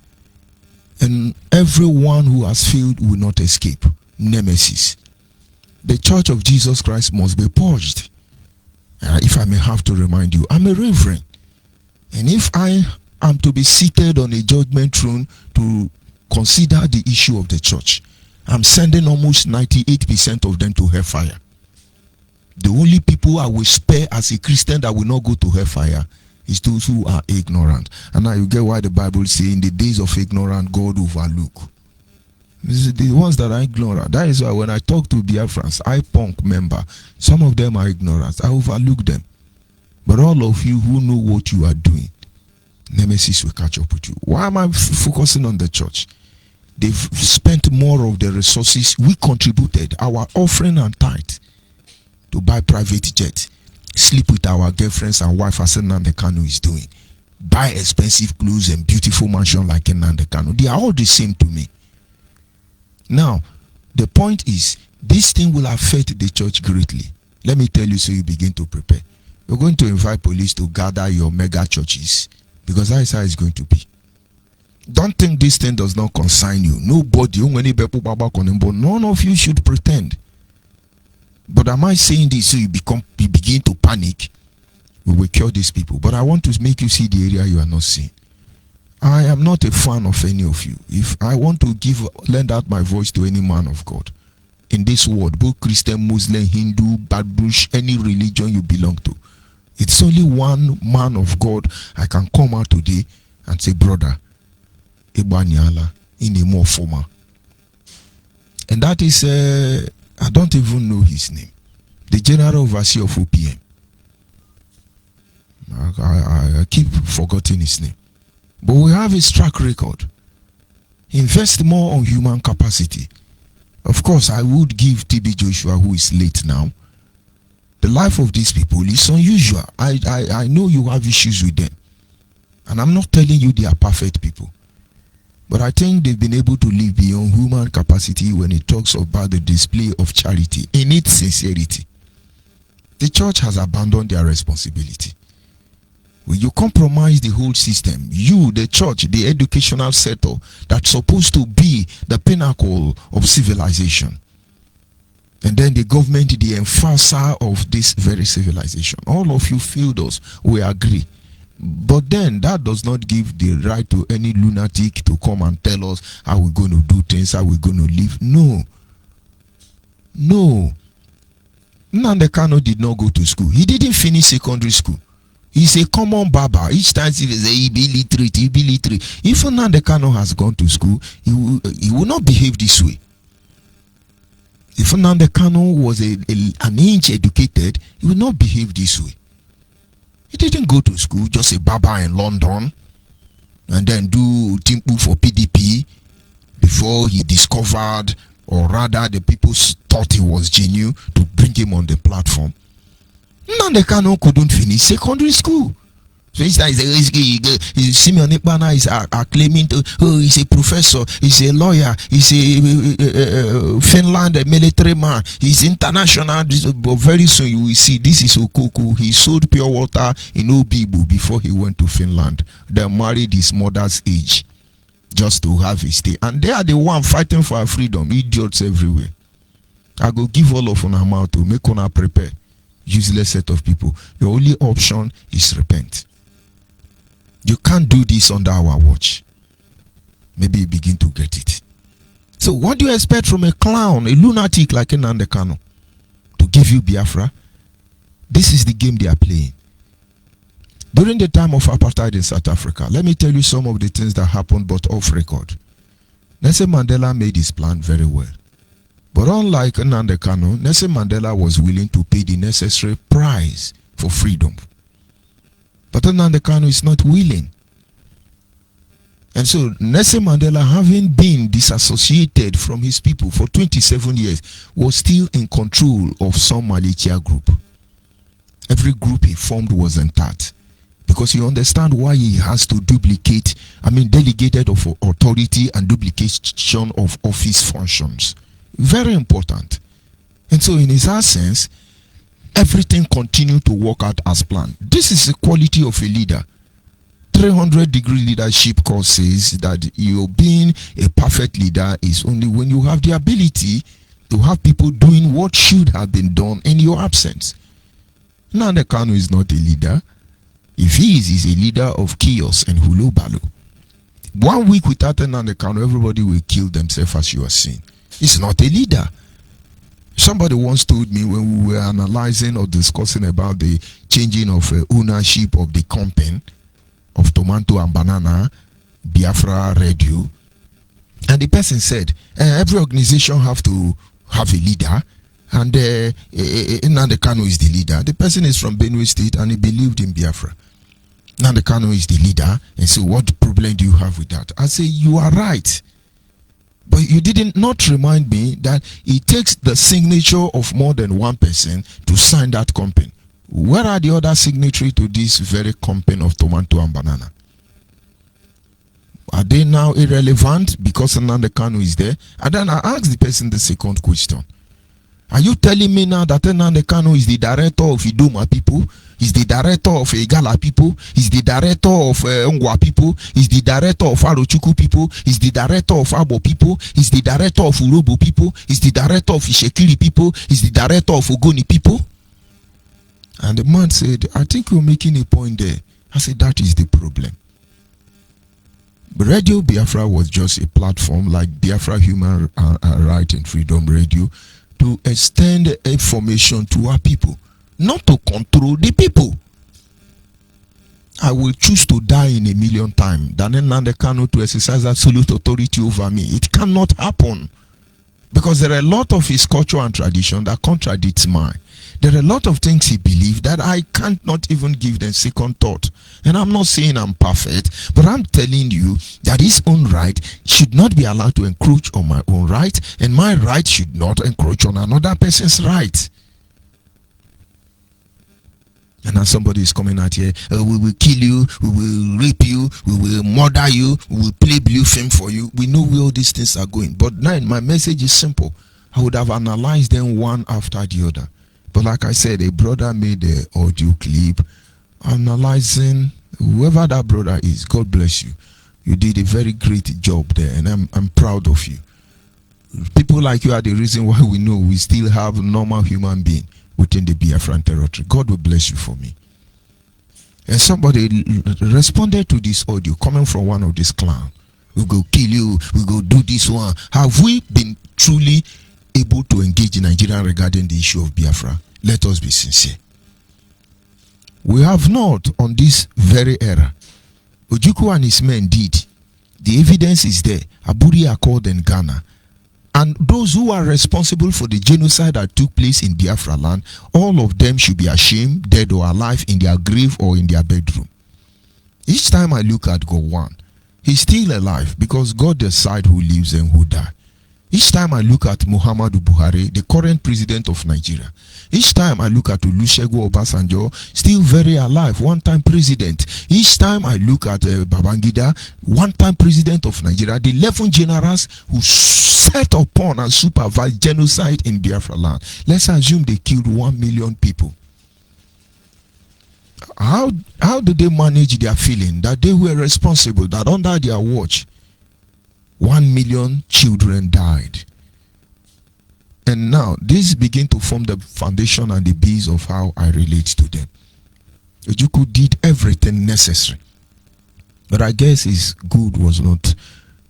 And everyone who has failed will not escape. Nemesis. The church of Jesus Christ must be purged. If I may have to remind you, I'm a reverend. And if I am to be seated on a judgment throne to consider the issue of the church, I'm sending almost 98% of them to hellfire. The only people I will spare as a Christian that will not go to hellfire is those who are ignorant. And now you get why the Bible says in the days of ignorance, God overlook. The ones that are ignorant. That is why when I talk to Biafrans, IPONC member, some of them are ignorant. I overlook them. But all of you who know what you are doing, Nemesis will catch up with you. Why am I focusing on the church? They've spent more of the resources we contributed, our offering and tithe, to buy private jet, sleep with our girlfriends and wife as Nnamdi Kanu is doing, buy expensive clothes and beautiful mansion like Nnamdi Kanu. They are all the same to me. Now, the point is, this thing will affect the church greatly. Let me tell you so you begin to prepare. You're going to invite police to gather your mega churches, because that is how it's going to be. Don't think this thing does not concern you. Nobody, none of you should pretend. But am I saying this so you begin to panic? We will cure these people. But I want to make you see the area you are not seeing. I am not a fan of any of you. If I want to lend out my voice to any man of God in this world, both Christian, Muslim, Hindu, Badbush, any religion you belong to, it's only one man of God I can come out today and say, brother, Ebanyala in a more formal. And that is, I don't even know his name. The General Overseer of OPM. I keep forgetting his name. But we have his track record. Invest more on human capacity. Of course, I would give TB Joshua, who is late now. The life of these people is unusual. I know you have issues with them. And I'm not telling you they are perfect people. But I think they've been able to live beyond human capacity when it talks about the display of charity in its sincerity. The church has abandoned their responsibility. You compromise the whole system. You, the church, the educational sector, that's supposed to be the pinnacle of civilization. And then the government, the enforcer of this very civilization. All of you failed us. We agree. But then that does not give the right to any lunatic to come and tell us how we're going to do things, how we're going to live. No. Nnamdi Kanu did not go to school. He didn't finish secondary school. He's a common barber. Each time he says he be literate. If Nnamdi Kanu has gone to school, he will not behave this way. If Nnamdi Kanu was an inch educated, he will not behave this way. He didn't go to school, just a barber in London, and then do Timpu for PDP before he discovered, or rather the people thought he was genuine to bring him on the platform. Nnamdi Kanu couldn't finish secondary school. So he's Simeon Ekpana is claiming to, he's a professor, he's a lawyer, he's a Finland military man, he's international. But very soon you will see this is Okoko. He sold pure water in Obibu before he went to Finland. They married his mother's age just to have a stay. And they are the one fighting for our freedom. Idiots everywhere. I go give all of una mouth to make una prepare. Useless set of people. Your only option is repent. You can't do this under our watch. Maybe you begin to get it. So what do you expect from a clown, a lunatic like Nnamdi Kanu to give you Biafra? This is the game they are playing. During the time of apartheid in South Africa, let me tell you some of the things that happened, but off record. Nelson Mandela made his plan very well. But unlike Nnamdi Kanu, Nelson Mandela was willing to pay the necessary price for freedom. But Nnamdi Kanu is not willing. And so Nelson Mandela, having been disassociated from his people for 27 years, was still in control of some militia group. Every group he formed was intact. Because you understand why he has to delegated of authority and duplication of office functions. Very important. And so in his essence, everything continued to work out as planned. This is the quality of a leader. 300-degree leadership course says that you being a perfect leader is only when you have the ability to have people doing what should have been done in your absence. Nnamdi Kanu is not a leader. If he is, he's a leader of chaos and hulubalo. 1 week without Nnamdi Kanu, everybody will kill themselves, as you are seeing. He's not a leader. Somebody once told me when we were analyzing or discussing about the changing of ownership of the company of tomato and banana, Biafra Radio, and the person said, every organization have to have a leader, and Nnamdi Kanu is the leader. The person is from Benue State and he believed in Biafra. Nnamdi Kanu is the leader, and so what problem do you have with that? I say, you are right. But you did not remind me that it takes the signature of more than one person to sign that company. Where are the other signatories to this very company of tomato and banana? Are they now irrelevant because Nnamdi Kanu is there? And then I asked the person the second question. Are you telling me now that Nnamdi Kanu is the director of Idoma people? He's the director of Igala people. He's the director of Ngwa people. He's the director of Arochukwu people. He's the director of Abo people. He's the director of Urobo people. He's the director of Ishekiri people. He's the director of Ogoni people. And the man said, I think you're making a point there. I said, that is the problem. Radio Biafra was just a platform like Biafra Human Right and Freedom Radio to extend information to our people, not to control the people. I will choose to die in a million times than Nnamdi Kanu to exercise absolute authority over me. It cannot happen. Because there are a lot of his culture and tradition that contradicts mine. There are a lot of things he believes that I can't not even give them second thought. And I'm not saying I'm perfect, but I'm telling you that his own right should not be allowed to encroach on my own right, and my right should not encroach on another person's right. And now somebody is coming out here, we will kill you, we will rape you, we will murder you, we will play blue film for you. We know where all these things are going. But now my message is simple. I would have analyzed them one after the other. But like I said, a brother made an audio clip analyzing whoever that brother is. God bless you. You did a very great job there, and I'm proud of you. People like you are the reason why we know we still have normal human being within the Biafran territory. God will bless you for me. And somebody responded to this audio coming from one of these clans. We go kill you, we go do this one. Have we been truly able to engage in Nigeria regarding the issue of Biafra? Let us be sincere. We have not on this very era. Ojukwu and his men did. The evidence is there. Aburi Accord in Ghana. And those who are responsible for the genocide that took place in Biafra land, all of them should be ashamed, dead or alive, in their grave or in their bedroom. Each time I look at Gowon, he's still alive because God decides who lives and who dies. Each time I look at Muhammadu Buhari, the current president of Nigeria, each time I look at Olusegun Obasanjo, still very alive, one-time president. Each time I look at Babangida, one-time president of Nigeria, the 11 generals who set upon and supervised genocide in Biafra land. Let's assume they killed 1 million people. How do they manage their feeling that they were responsible, that under their watch 1 million children died? And now this begin to form the foundation and the base of how I relate to them. Ojukwu did everything necessary, but I guess his good was not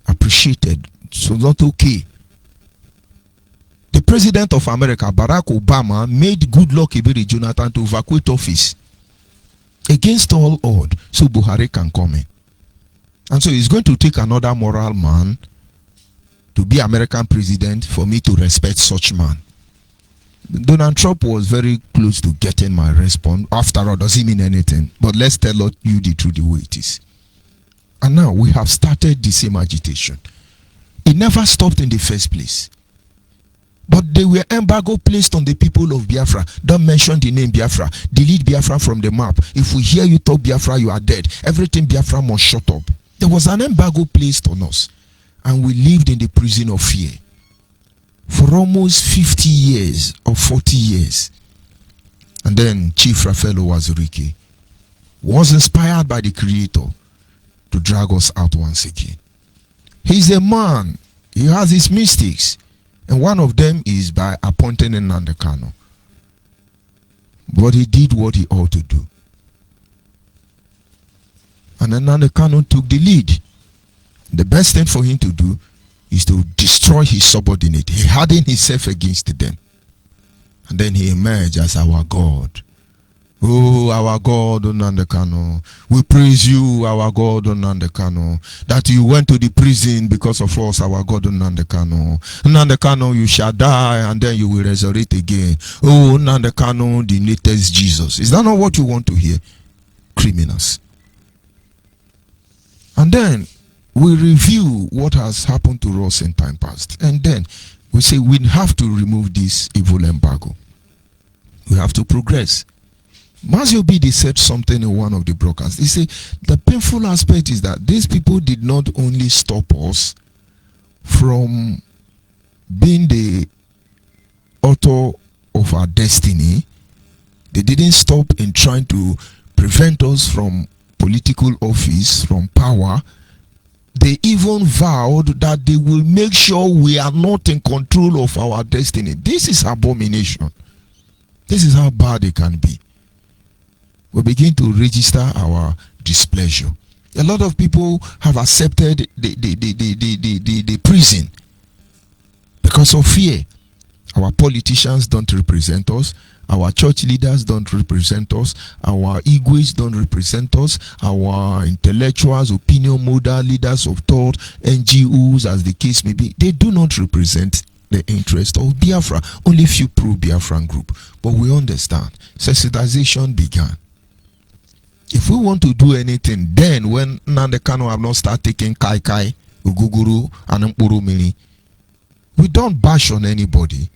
appreciated, so not okay. The president of America, Barack Obama, made Goodluck Ebele Jonathan to evacuate office against all odds so Buhari can come in. And so it's going to take another moral man to be American president for me to respect such man. Donald Trump was very close to getting my response. After all, does he mean anything? But let's tell you the truth the way it is. And now we have started the same agitation. It never stopped in the first place. But there were embargo placed on the people of Biafra. Don't mention the name Biafra. Delete Biafra from the map. If we hear you talk Biafra, you are dead. Everything Biafra must shut up. There was an embargo placed on us. And we lived in the prison of fear for almost 50 years or 40 years. And then Chief Raphael Owazurike was inspired by the Creator to drag us out once again. He's a man. He has his mistakes. And one of them is by appointing Nnamdi Kanu. But he did what he ought to do. And Nnamdi Kanu took the lead. The best thing for him to do is to destroy his subordinate. He hardened himself against them. And then he emerged as our God. Oh, our God, Nnamdi Kanu. We praise you, our God, Nnamdi Kanu. That you went to the prison because of us, our God, Nnamdi Kanu. Nnamdi Kanu, you shall die and then you will resurrect again. Oh, Nnamdi Kanu, the latest Jesus. Is that not what you want to hear? Criminals. And then we review what has happened to us in time past. And then we say we have to remove this evil embargo. We have to progress. Mazio Bidi said something in one of the broadcasts. He said the painful aspect is that these people did not only stop us from being the author of our destiny, they didn't stop in trying to prevent us from political office, from power. They even vowed that they will make sure we are not in control of our destiny. This is abomination. This is how bad it can be. We begin to register our displeasure. A lot of people have accepted the prison because of fear. Our politicians don't represent us. Our church leaders don't represent us. Our egoists don't represent us. Our intellectuals, opinion model, leaders of thought, NGOs, as the case may be, they do not represent the interest of Biafra. Only few pro-Biafran group. But we understand. Sensitization began. If we want to do anything, then when Nnamdi Kanu have not started taking Kai Kai, Uguguru, and Mkpuru Mili, we don't bash on anybody.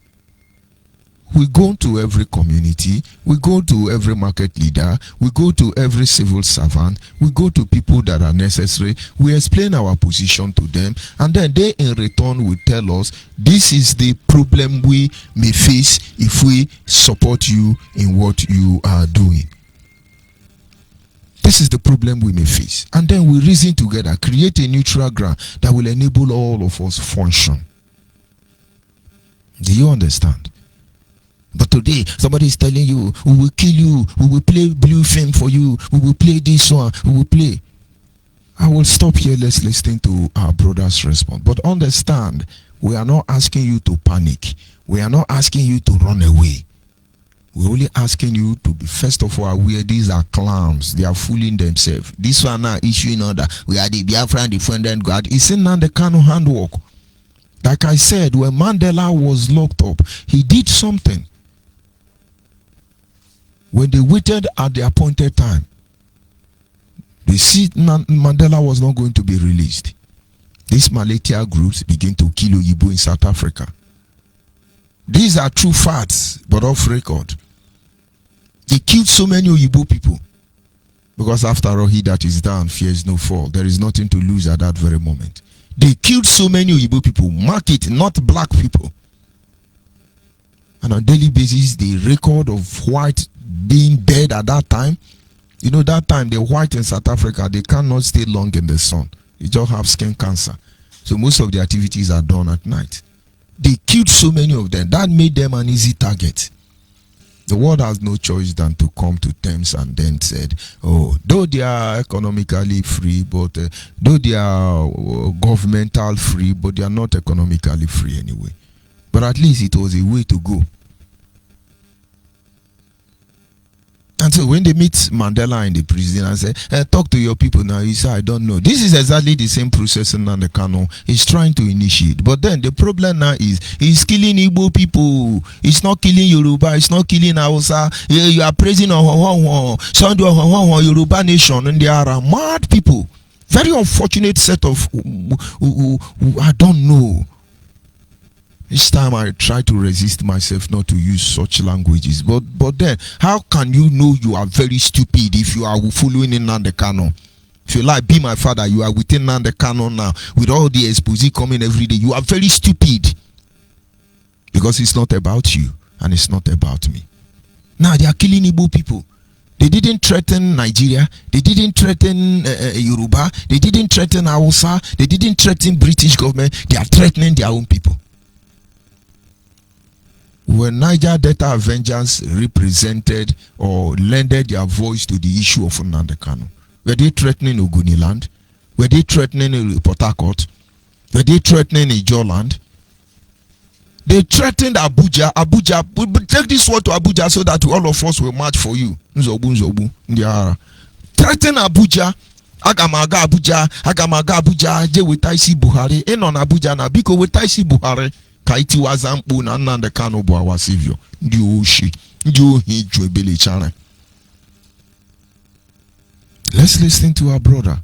We go to every community, we go to every market leader, we go to every civil servant, we go to people that are necessary, we explain our position to them, and then they in return will tell us, this is the problem we may face if we support you in what you are doing. This is the problem we may face. And then we reason together, create a neutral ground that will enable all of us function. Do you understand? But today, somebody is telling you, we will kill you, we will play blue film for you, we will play this one, we will play. I will stop here. Let's listen to our brother's response. But understand, we are not asking you to panic. We are not asking you to run away. We're only asking you to be first of all aware these are clowns. They are fooling themselves. This one now issuing order. We are the Biafra defendant God. It's in the Kanu handwork. Like I said, when Mandela was locked up, he did something. When they waited at the appointed time, they see Mandela was not going to be released. These militia groups begin to kill ONYIBE in South Africa. These are true facts, but off record. They killed so many ONYIBE people. Because after all, he that is down fears no fall. There is nothing to lose at that very moment. They killed so many ONYIBE people. Mark it, not black people. And on a daily basis, the record of white being dead at that time. You know, that time, the white in South Africa, they cannot stay long in the sun. They just have skin cancer. So most of the activities are done at night. They killed so many of them. That made them an easy target. The world has no choice than to come to terms and then said, oh, though they are economically free, but though they are governmental free, but they are not economically free anyway. But at least it was a way to go. And so when they meet Mandela in the prison and say, talk to your people now, he say, I don't know. This is exactly the same process in the Kano is trying to initiate. But then the problem now is he's killing Igbo people. It's not killing Yoruba. It's not killing Hausa. You are praising Yoruba nation, and they are mad people. Very unfortunate set of, I don't know. Each time I try to resist myself not to use such languages. But then, how can you know you are very stupid if you are following in Nnamdi Kanu? If you like, be my father, you are within Nnamdi Kanu now. With all the exposé coming every day, you are very stupid. Because it's not about you, and it's not about me. Now, they are killing Igbo people. They didn't threaten Nigeria. They didn't threaten Yoruba. They didn't threaten Hausa. They didn't threaten British government. They are threatening their own people. When Niger Delta Avengers represented or lended their voice to the issue of Nnamdi Kanu, were they threatening Ogoniland? Were they threatening Port Harcourt? Were they threatening Ijoland? They threatened Abuja. Abuja, take this word to Abuja so that all of us will march for you. Nzobu. Threaten Abuja. Agamaga Abuja. Je wetaisi Buhari. On Abuja na biko wetaisi Buhari. Kaiti wazampu na Nnamdi Kanu bu our savior. Ndi oshi. Ndi ohi jwebele chane. Let's listen to our brother.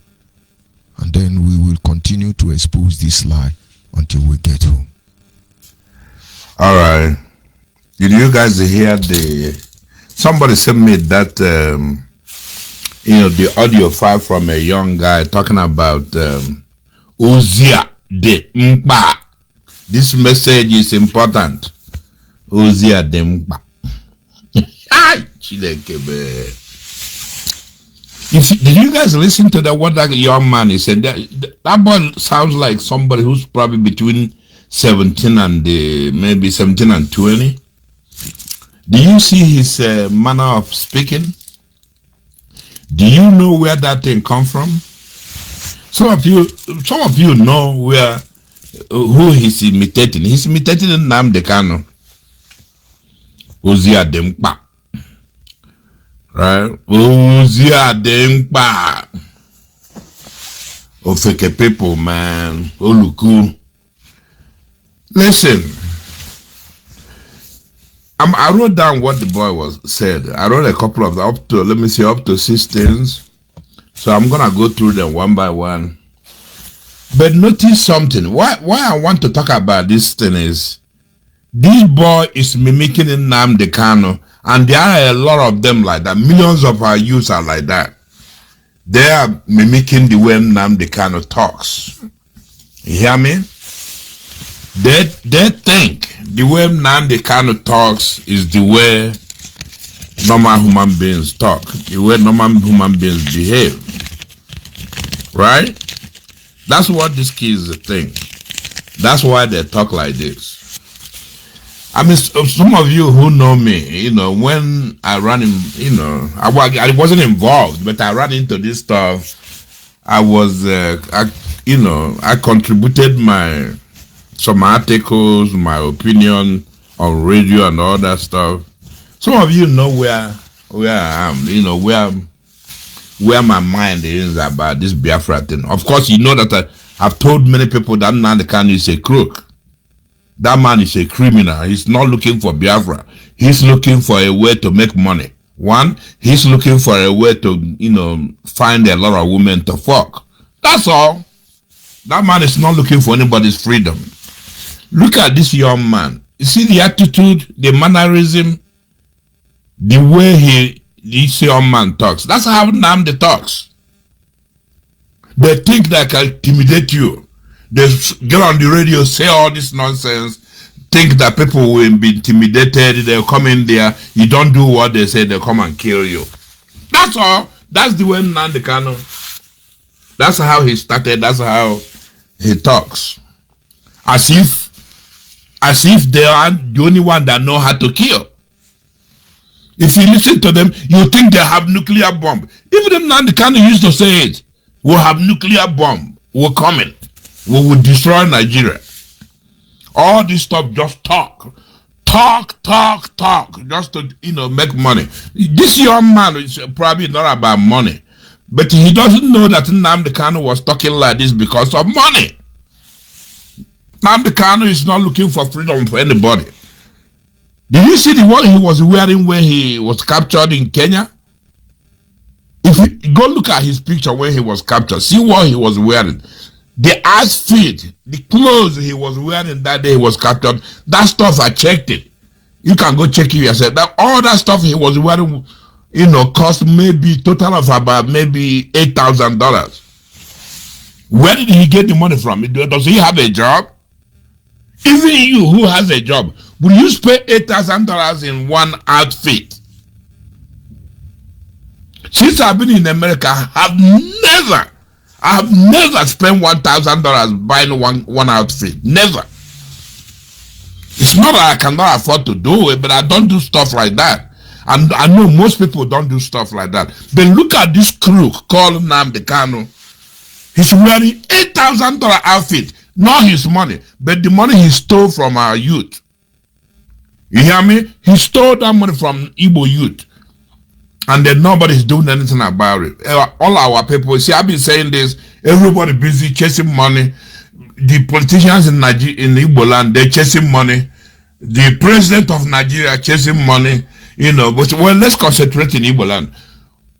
And then we will continue to expose this lie until we get home. All right. Did you guys hear somebody sent me that, the audio file from a young guy talking about Ozia de Mba. This message is important. Ozia de Mba. Did you guys listen to what that young man he said? That boy sounds like somebody who's probably between 17 and maybe 17 and 20. Do you see his manner of speaking? Do you know where that thing come from? Some of you know who he's imitating. He's imitating Nnamdi Kanu. Ozia Dempa. Right? Ozia Dempa. Ofeke people, man. Oluku. Listen, I wrote down what the boy said. I wrote a couple of up to 6 things. So I'm gonna go through them one by one. But notice something. Why I want to talk about this thing is this boy is mimicking Nnamdi Kanu, and there are a lot of them like that. Millions of our youths are like that. They are mimicking the way Nnamdi Kanu talks. You hear me? They think the way Nnamdi Kanu talks is the way normal human beings talk, the way normal human beings behave. Right? That's what this kids think. That's why they talk like this. I mean, some of you who know me, when I ran in, I wasn't involved, but I ran into this stuff. I was, I contributed some articles, my opinion on radio and all that stuff. Some of you know where I am, where my mind is about this Biafra thing. Of course, you know that I've told many people that Nnamdi Kanu is a crook. That man is a criminal. He's not looking for Biafra. He's looking for a way to make money. One, he's looking for a way to, find a lot of women to fuck. That's all. That man is not looking for anybody's freedom. Look at this young man. You see the attitude, the mannerism, the way this young man talks. That's how Nnamdi talks. They think they can intimidate you. They get on the radio, say all this nonsense, think that people will be intimidated, they'll come in there, you don't do what they say, they'll come and kill you. That's all. That's the way Nnamdi Kanu. That's how he started, that's how he talks. As if they are the only one that know how to kill. If you listen to them, you think they have nuclear bomb. Even Nnamdi Kanu used to say it. We'll have nuclear bomb. We're coming. We will destroy Nigeria. All this stuff, just talk, just to make money. This young man is probably not about money, but he doesn't know that Nnamdi Kanu was talking like this because of money. Nnamdi Kanu is not looking for freedom for anybody. Did you see the one he was wearing when he was captured in Kenya? If you go look at his picture when he was captured, see what he was wearing. The outfit, the clothes he was wearing that day he was captured, that stuff I checked it. You can go check it yourself. All that stuff he was wearing, cost maybe total of about maybe $8,000. Where did he get the money from? Does he have a job? Even you who has a job, will you spend $8,000 in one outfit? Since I've been in America, I have never spent $1,000 buying one outfit. Never. It's not that I cannot afford to do it, but I don't do stuff like that. And I know most people don't do stuff like that. But look at this crook called Nnamdi Kanu. He's wearing $8,000 outfit. Not his money, but the money he stole from our youth. You hear me? He stole that money from Igbo youth. And then nobody's doing anything about it. All our people, see, I've been saying this, everybody busy chasing money. The politicians in Igbo land, they're chasing money. The president of Nigeria chasing money, but let's concentrate in Igbo land.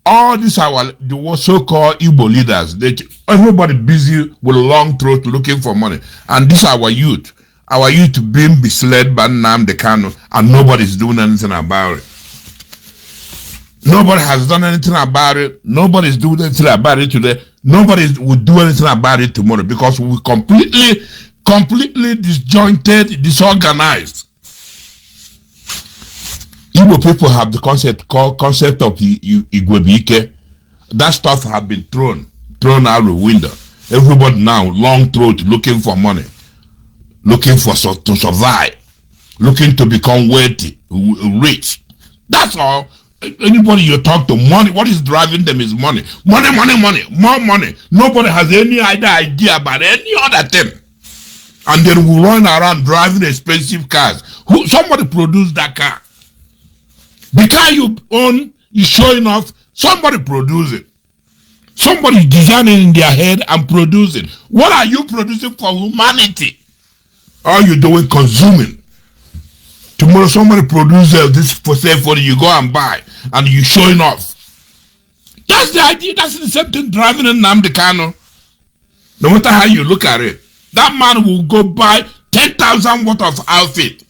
All these the so-called Igbo leaders, everybody busy with a long throat looking for money. And this is our youth. Our youth being misled by Nnamdi Kanu, and nobody's doing anything about it. Nobody has done anything about it. Nobody's doing anything about it today. Nobody will do anything about it tomorrow because we're completely disjointed, disorganized. Igbo people have the concept of Igwebike. That stuff have been thrown out the window. Everybody now, long throat, looking for money, looking to survive, looking to become wealthy, rich. That's all. Anybody you talk to, money, what is driving them is money. Money, more money. Nobody has any idea about any other thing. And then we run around driving expensive cars. Somebody produced that car. The car you own is showing off. Somebody produce it. Somebody designing in their head and produce it. What are you producing for humanity? All you doing consuming. Tomorrow somebody produces this for sale for you, go and buy, and you showing off. That's the idea. That's the same thing driving in Nnamdi Kanu. No matter how you look at it, that man will go buy 10,000 worth of outfit.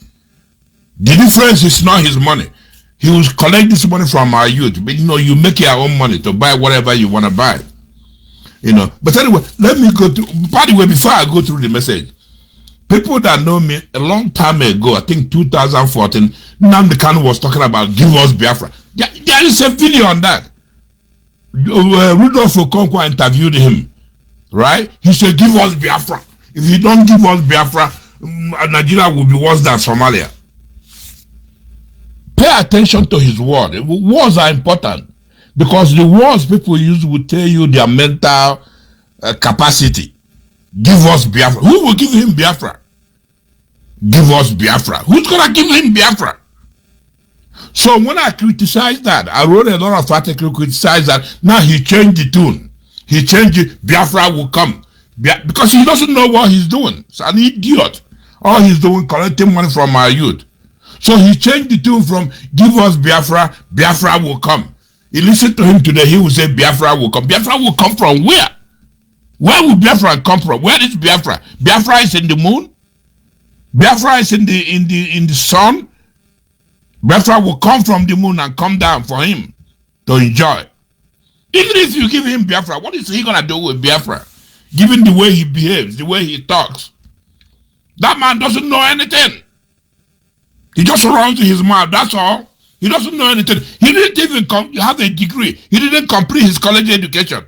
The difference is not his money. He will collect this money from our youth. But you make your own money to buy whatever you want to buy. But anyway, let me go through. By the way, before I go through the message, People that know me a long time ago, I think 2014, Nnamdi Kanu was talking about give us Biafra. There is a video on that. Rudolph Okonkwo interviewed him, right? He said, give us Biafra. If you don't give us Biafra, Nigeria will be worse than Somalia. Pay attention to his word. Words are important because the words people use will tell you their mental capacity. Give us Biafra. Who will give him Biafra? Give us Biafra. Who's going to give him Biafra? So when I criticized that, I wrote a lot of articles criticized that. Now he changed the tune. He changed it. Biafra will come. Because he doesn't know what he's doing. He's an idiot. All he's doing collecting money from our youth. So he changed the tune from give us Biafra, Biafra will come. You listen to him today, he will say Biafra will come. Biafra will come from where? Where will Biafra come from? Where is Biafra? Biafra is in the moon? Biafra is in the sun? Biafra will come from the moon and come down for him to enjoy. Even if you give him Biafra, what is he gonna do with Biafra? Given the way he behaves, the way he talks. That man doesn't know anything. He just runs to his mouth, that's all. He doesn't know anything. He didn't even have a degree. He didn't complete his college education.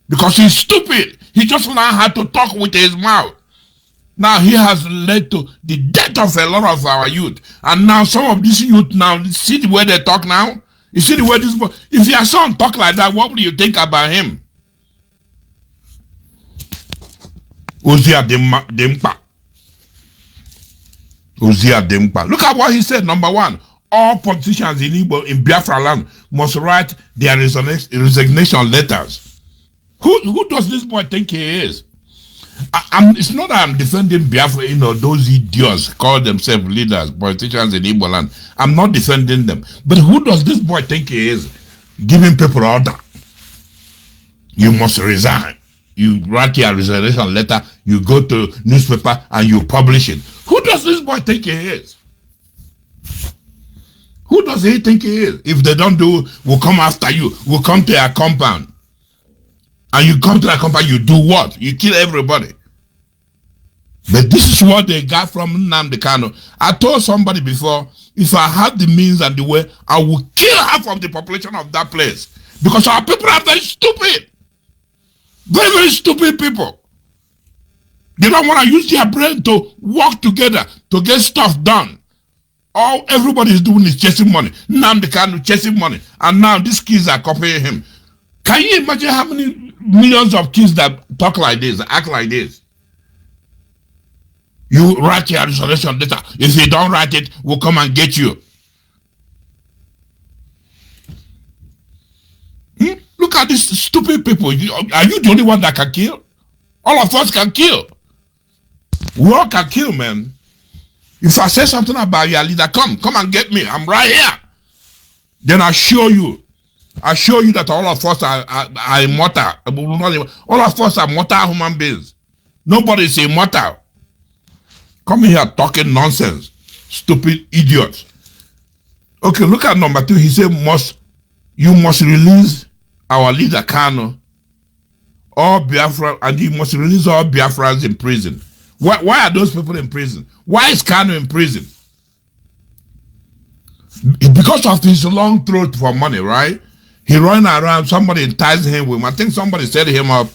Because he's stupid. He just learned how to talk with his mouth. Now he has led to the death of a lot of our youth. And now some of these youth now, see the way they talk now? You see the way this boy, if your son talk like that, what will you think about him? Ozia Dempa. Ozia Dempa. Look at what he said. Number one, all politicians in Igbo, in Biafra land must write their resignation letters. Who does this boy think he is? It's not that I'm defending Biafra, those idiots call themselves leaders, politicians in Igbo land. I'm not defending them. But who does this boy think he is? Giving people order. You must resign. You write your resignation letter, you go to newspaper and you publish it. Who does this boy think he is? Who does he think he is? If they don't do, we'll come after you. We'll come to your compound. And you come to that compound, you do what? You kill everybody. But this is what they got from Nnamdi Kanu. I told somebody before, if I had the means and the way, I would kill half of the population of that place. Because our people are very stupid. Very, very stupid people. They don't want to use their brain to work together to get stuff done. All everybody is doing is chasing money. Nnamdi Kanu chasing money. And now these kids are copying him. Can you imagine how many millions of kids that talk like this, act like this? You write your resolution letter. If you don't write it, we'll come and get you. Look at these stupid people. Are you the only one that can kill? All of us can kill. We all can kill, man. If I say something about your leader, come and get me. I'm right here. Then I show you that all of us are immortal. All of us are mortal human beings. Nobody is immortal. Come here talking nonsense. Stupid idiots. Okay, look at number 2. He said, you must release our leader Kanu, all Biafra, and you must release all Biafrans in prison. Why are those people in prison? Why is Kanu in prison? Because of his long throat for money, right? He ran around, somebody enticed him with him. I think somebody set him up.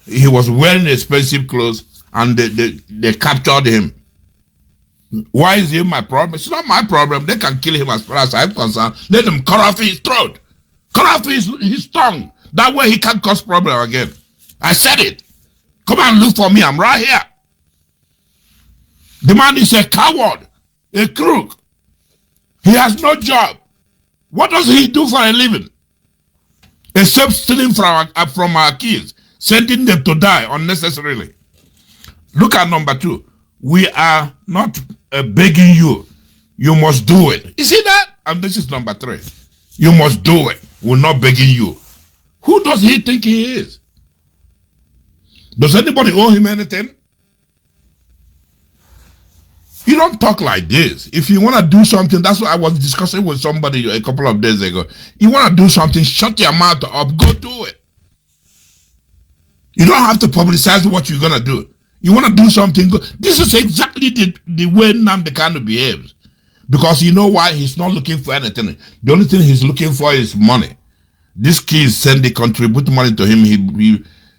He was wearing expensive clothes and they captured him. Why is he my problem? It's not my problem. They can kill him as far as I'm concerned. Let them cut off his throat. Cut off his tongue. That way he can't cause problem again. I said it. Come and look for me. I'm right here. The man is a coward, a crook. He has no job. What does he do for a living? Except stealing from our kids, sending them to die unnecessarily. Look at number 2. We are not begging you. You must do it. You see that? And this is number 3. You must do it. We're not begging you. Who does he think he is? Does anybody owe him anything? You don't talk like this. If you want to do something, that's what I was discussing with somebody a couple of days ago. You want to do something, shut your mouth up, go do it. You don't have to publicize what you're going to do. You want to do something good. This is exactly the way Nnamdi Kanu behaves. Because you know why? He's not looking for anything. The only thing he's looking for is money. This kid send the contribute money to him.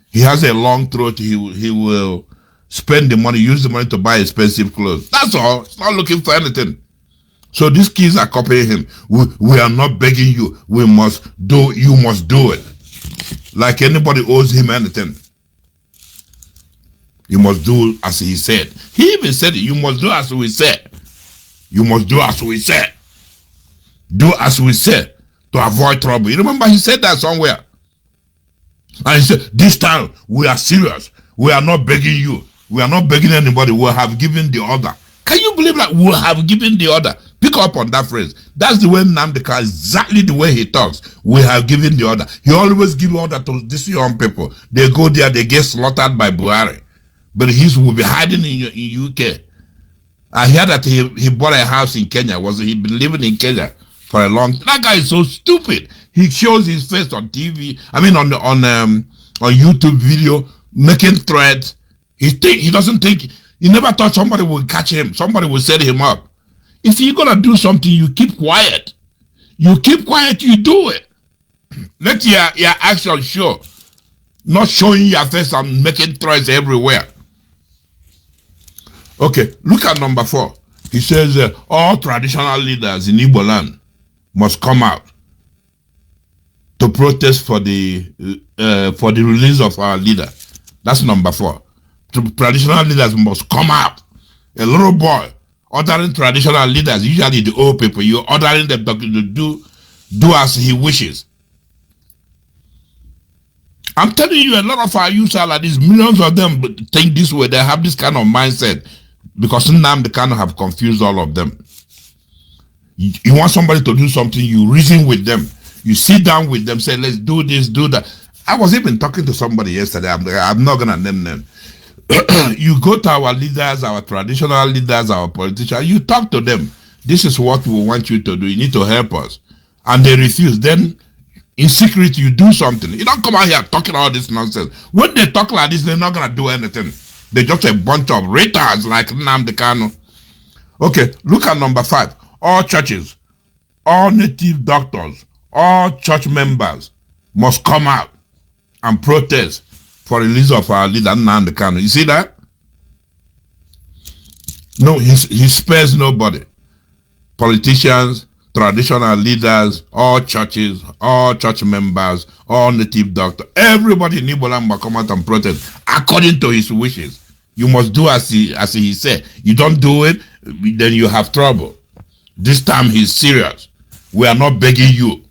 He has a long throat. He will spend the money, use the money to buy expensive clothes. That's all. He's not looking for anything. So these kids are copying him. We are not begging you. You must do it. Like anybody owes him anything. You must do as he said. He even said it. You must do as we said. You must do as we said. Do as we said to avoid trouble. You remember he said that somewhere. And he said, this time we are serious. We are not begging you. We are not begging anybody. We have given the order. Can you believe that? We have given the order. Pick up on that phrase. That's the way Nnamdi Kanu, exactly the way he talks. We have given the order. He always gives order to these young people. They go there, they get slaughtered by Buhari. But he will be hiding in UK. I hear that he bought a house in Kenya. He been living in Kenya for a long time? That guy is so stupid. He shows his face on TV. I mean, on YouTube video, making threats. He doesn't think. He never thought somebody will catch him. Somebody will set him up. If you're gonna do something, you keep quiet. You keep quiet. You do it. Let your action show. Not showing your face and making threats everywhere. Okay, look at number 4. He says all traditional leaders in Igbo land must come out to protest for the release of our leader. That's number 4. Traditional leaders must come out. A little boy ordering traditional leaders, usually the old people, you're ordering them to do as he wishes. I'm telling you, a lot of our youth are like this. Millions of them think this way. They have this kind of mindset because Nnamdi Kanu have confused all of them. You want somebody to do something, you reason with them. You sit down with them, say, let's do this, do that. I was even talking to somebody yesterday. I'm not going to name them. You go to our leaders, our traditional leaders, our politicians, you talk to them. This is what we want you to do. You need to help us. And they refuse. Then, in secret, you do something. You don't come out here talking all this nonsense. When they talk like this, they're not going to do anything. They're just a bunch of retards like Nnamdi Kanu. Okay, look at number 5. All churches, all native doctors, all church members must come out and protest for release of our leader Nnamdi Kanu. You see that? No, he spares nobody. Politicians, traditional leaders, all churches, all church members, all native doctors, everybody in Igbo land must come out and protest according to his wishes. You must do as he said. You don't do it, then you have trouble. This time he's serious. We are not begging you.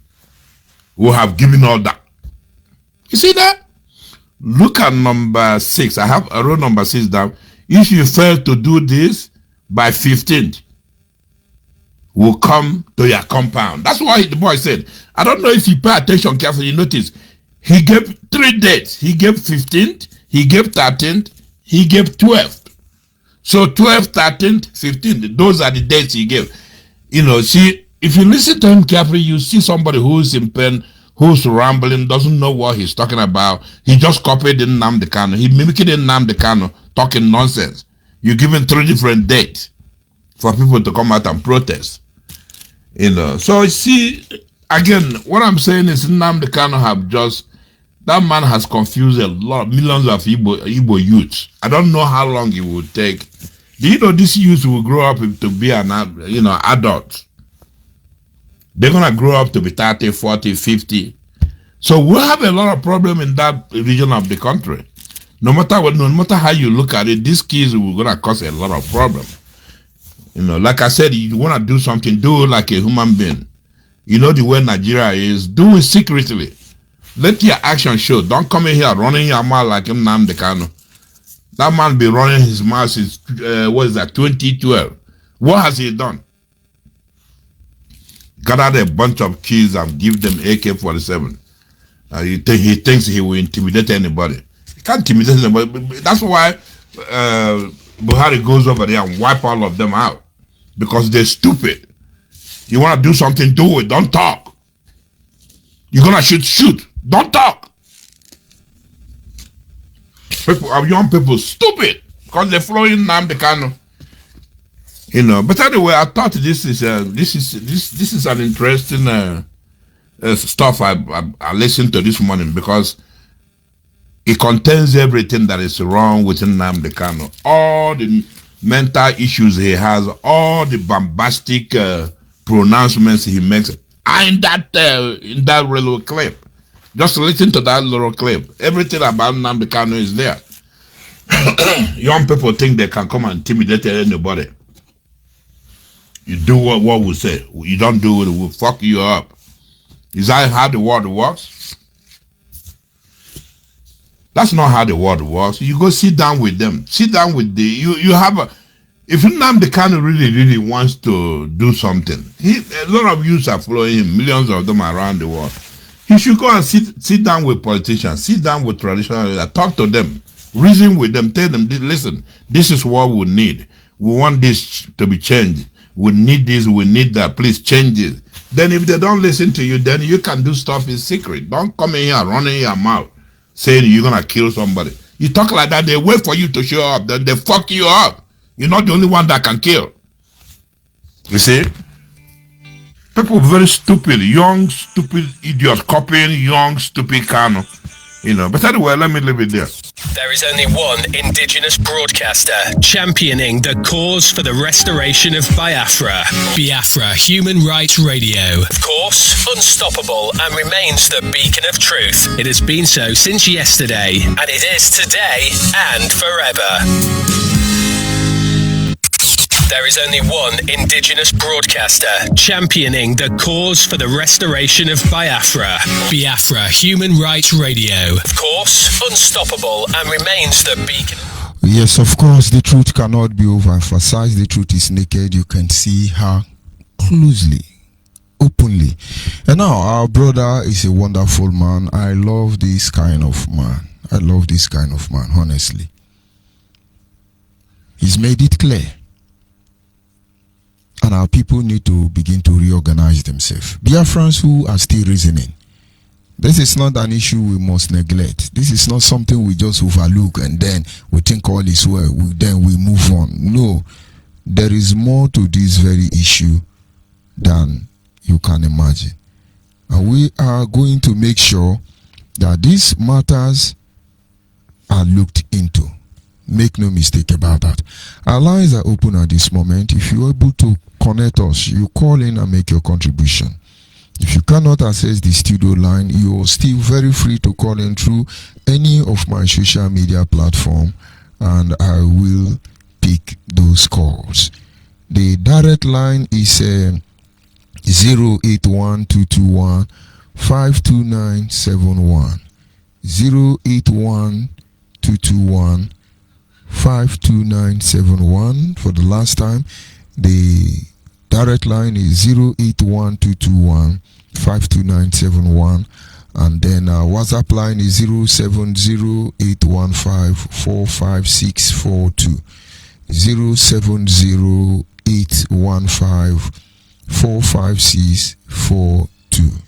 We have given all that. You see that? Look at number 6. I wrote number 6 down. If you fail to do this by 15th, we'll come to your compound. That's why the boy said. I don't know if you pay attention carefully. You notice he gave 3 dates. He gave 15th, he gave 13th, he gave 12th. So 12th, 13th, 15th, those are the dates he gave. You know, see, if you listen to him carefully, you see somebody who's in pain, who's rambling, doesn't know what he's talking about. He just copied Nnamdi Kanu. He mimicked Nnamdi Kanu talking nonsense. You're giving 3 different dates for people to come out and protest. You know, so see, again, what I'm saying is Nnamdi Kanu have just, that man has confused a lot, millions of Igbo youths. I don't know how long it will take. Do you know these youths will grow up to be adults? They're going to grow up to be 30, 40, 50. So we'll have a lot of problem in that region of the country. No matter how you look at it, these kids will going to cause a lot of problem. You know, like I said, you want to do something, do it like a human being. You know the way Nigeria is, do it secretly. Let your action show. Don't come in here running your mouth like Nnamdi Kanu. That man be running his mouth since, 2012. What has he done? Gathered a bunch of kids and give them AK-47. He thinks he will intimidate anybody. He can't intimidate anybody. That's why Buhari goes over there and wipe all of them out. Because they're stupid. You want to do something, do it. Don't talk. You're going to shoot. Don't talk. Our young people stupid. because they're flowing Nnamdi Kanu. You know, but anyway, I thought this is an interesting stuff I listened to this morning, because it contains everything that is wrong with Nnamdi Kanu. All the mental issues he has, all the bombastic pronouncements he makes are in that little clip. Just listen to that little clip. Everything about Nnamdi Kanu is there. Young people think they can come and intimidate anybody. You do what we say. You don't do it, we'll fuck you up. Is that how the world works? That's not how the world works. You go sit down with them. Sit down with you have a, if Nnamdi Kanu really wants to do something, a lot of youths are following him, millions of them around the world. He should go and sit down with politicians, sit down with traditional leaders, talk to them, reason with them, tell them, listen, this is what we need. We want this to be changed. We need this, we need that, please change it. Then if they don't listen to you, then you can do stuff in secret. Don't come in here running your mouth saying you're going to kill somebody. You talk like that, they wait for you to show up, then they fuck you up. You're not the only one that can kill. You see? People are very stupid, young, stupid idiots copying young, stupid Kanu. You know, but anyway, let me leave it there. There is only one indigenous broadcaster championing the cause for the restoration of Biafra. Biafra Human Rights Radio. Of course, unstoppable and remains the beacon of truth. It has been so since yesterday, and it is today and forever. There is only one indigenous broadcaster championing the cause for the restoration of Biafra. Biafra Human Rights Radio. Of course, unstoppable and remains the beacon. Yes, of course, the truth cannot be overemphasized. The truth is naked. You can see her closely, openly. And now, our brother is a wonderful man. I love this kind of man. I love this kind of man, honestly. He's made it clear. And our people need to begin to reorganize themselves. Biafrans who are still reasoning. This is not an issue we must neglect. This is not something we just overlook and then we think all is well. Then we move on. No. There is more to this very issue than you can imagine. And we are going to make sure that these matters are looked into. Make no mistake about that. Our lines are open at this moment. If you're able to connect us, you call in and make your contribution. If you cannot access the studio line, you're still very free to call in through any of my social media platform, and I will pick those calls. The direct line is 081-221-52971. 081-221-52971. For the last time, the direct line is 081-221-52971, and then WhatsApp line is 070-815-45642. 070-815-45642.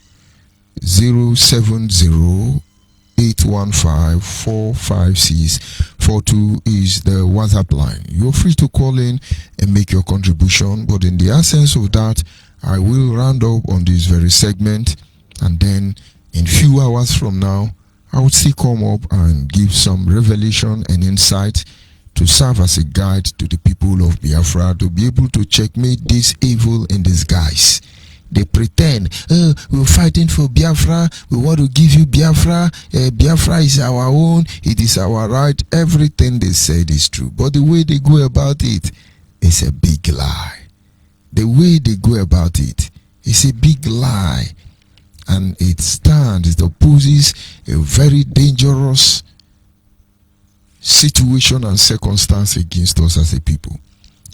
070-815-45642 is the WhatsApp line. You're free to call in and make your contribution, but in the absence of that, I will round up on this very segment, and then in few hours from now, I will still come up and give some revelation and insight to serve as a guide to the people of Biafra to be able to checkmate this evil in disguise. They pretend, we're fighting for Biafra, we want to give you Biafra, Biafra is our own, it is our right. Everything they said is true, but the way they go about it is a big lie. The way they go about it is a big lie, and it opposes a very dangerous situation and circumstance against us as a people.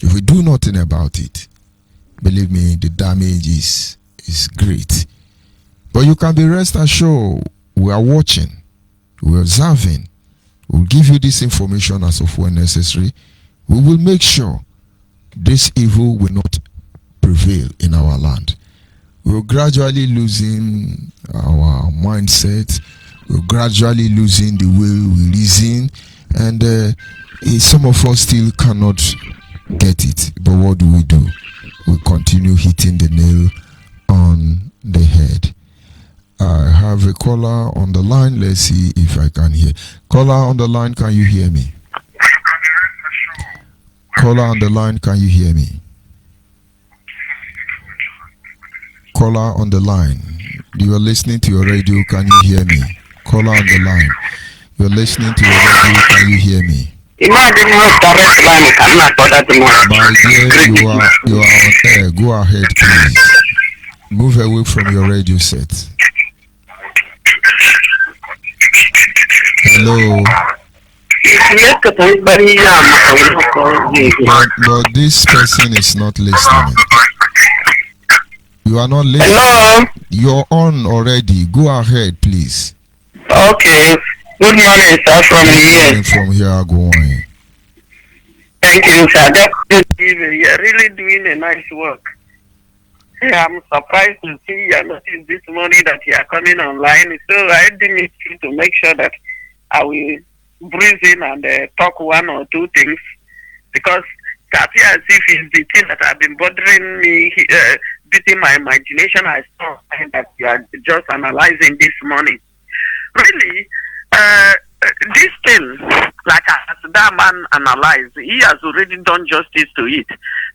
If we do nothing about it, believe me, the damage is great. But you can be rest assured, we are watching, we are observing. We'll give you this information as of when necessary. We will make sure this evil will not prevail in our land. We're gradually losing our mindset. We're gradually losing the way we reason. And Some of us still cannot get it, but what do? We continue hitting the nail on the head. I have a caller on the line. Let's see if I can hear. Caller on the line, can you hear me? Caller on the line, can you hear me? Caller on the line, you are listening to your radio, can you hear me? Caller on the line, you're listening to your radio, can you hear me? My dear, you are on air. Go ahead, please. Move away from your radio set. Hello. But this person is not listening. You are not listening. Hello. You're on already. Go ahead, please. Okay. Good morning, sir, from here. From here, go on. Thank you, sir. You're really doing a nice work. I'm surprised to see you noticing this morning that you are coming online. So I didn't need to make sure that I will breathe in and talk one or two things, because it appears as if it's the thing that have been bothering me, beating my imagination. I saw that you are just analyzing this morning. Really, this thing, like as that man analyzed, he has already done justice to it.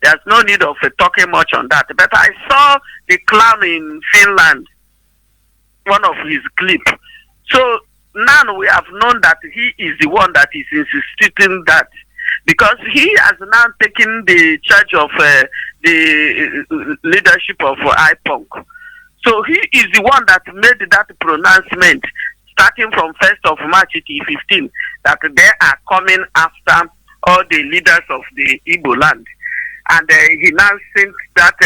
There's no need of talking much on that. But I saw the clown in Finland, one of his clips. So now we have known that he is the one that is insisting that, because he has now taken the charge of the leadership of IPONC. So he is the one that made that pronouncement starting from 1st of March to 15, that they are coming after all the leaders of the Igbo land. And he now sent that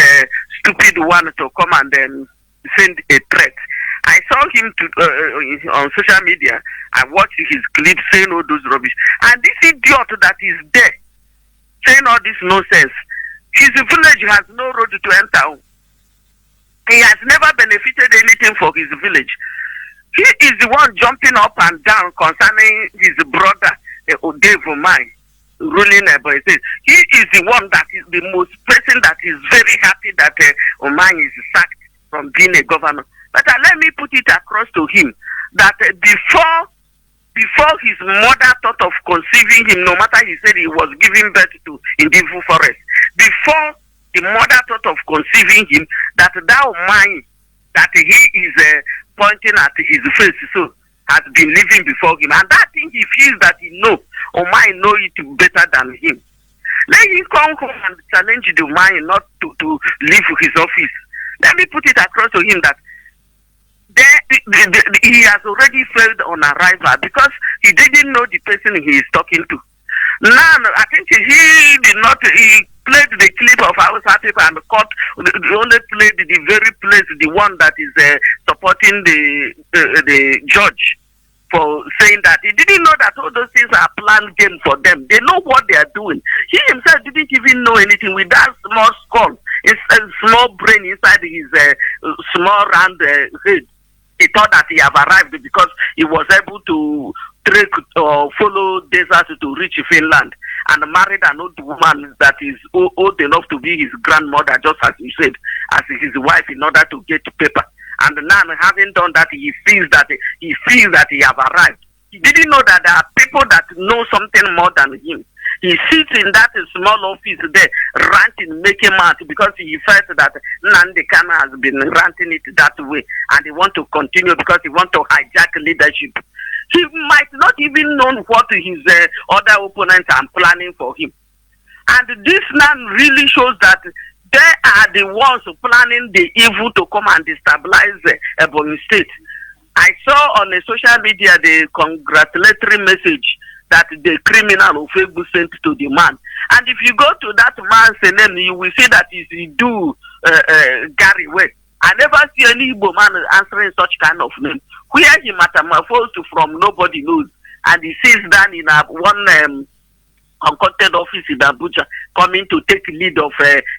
stupid one to come and send a threat. I saw him on social media. I watched his clip saying all those rubbish. And this idiot that is there saying all this nonsense, his village has no road to enter. He has never benefited anything for his village. He is the one jumping up and down concerning his brother, Dave Omai, ruling Ebonyi State. He is the one that is the most person that is very happy that Omai is sacked from being a governor. But let me put it across to him that before his mother thought of conceiving him, no matter he said he was giving birth to in the forest, before the mother thought of conceiving him, that Omai, that he is pointing at his face, so has been living before him, and that thing he feels that he know, Omai know it better than him. Let him come home and challenge the Omai not to leave his office. Let me put it across to him that he has already failed on arrival because he didn't know the person he is talking to. Now, I think he did not. He played the clip of Hausa people and caught. Only played the very place, the one that is supporting the judge for saying that he didn't know that all those things are planned game for them. They know what they are doing. He himself didn't even know anything with that small skull, it's a small brain inside his small round head. He thought that he have arrived because he was able to trek or follow desert to reach Finland and married an old woman that is old enough to be his grandmother, just as he said, as his wife, in order to get paper. And now, having done that, he feels that he have arrived. He didn't know that there are people that know something more than him. He sits in that small office there, ranting, making mad, because he felt that Nnamdi Kanu has been ranting it that way, and he want to continue because he want to hijack leadership. He might not even know what his other opponents are planning for him. And this now really shows that they are the ones planning the evil to come and destabilize Ebonyi State. I saw on the social media the congratulatory message that the criminal of Facebook sent to the man. And if you go to that man's name, you will see that he do Gary Way. I never see any Igbo man answering such kind of name. Where he metamorphosed from, nobody knows. And he sits down in one concocted office in Abuja coming to take lead of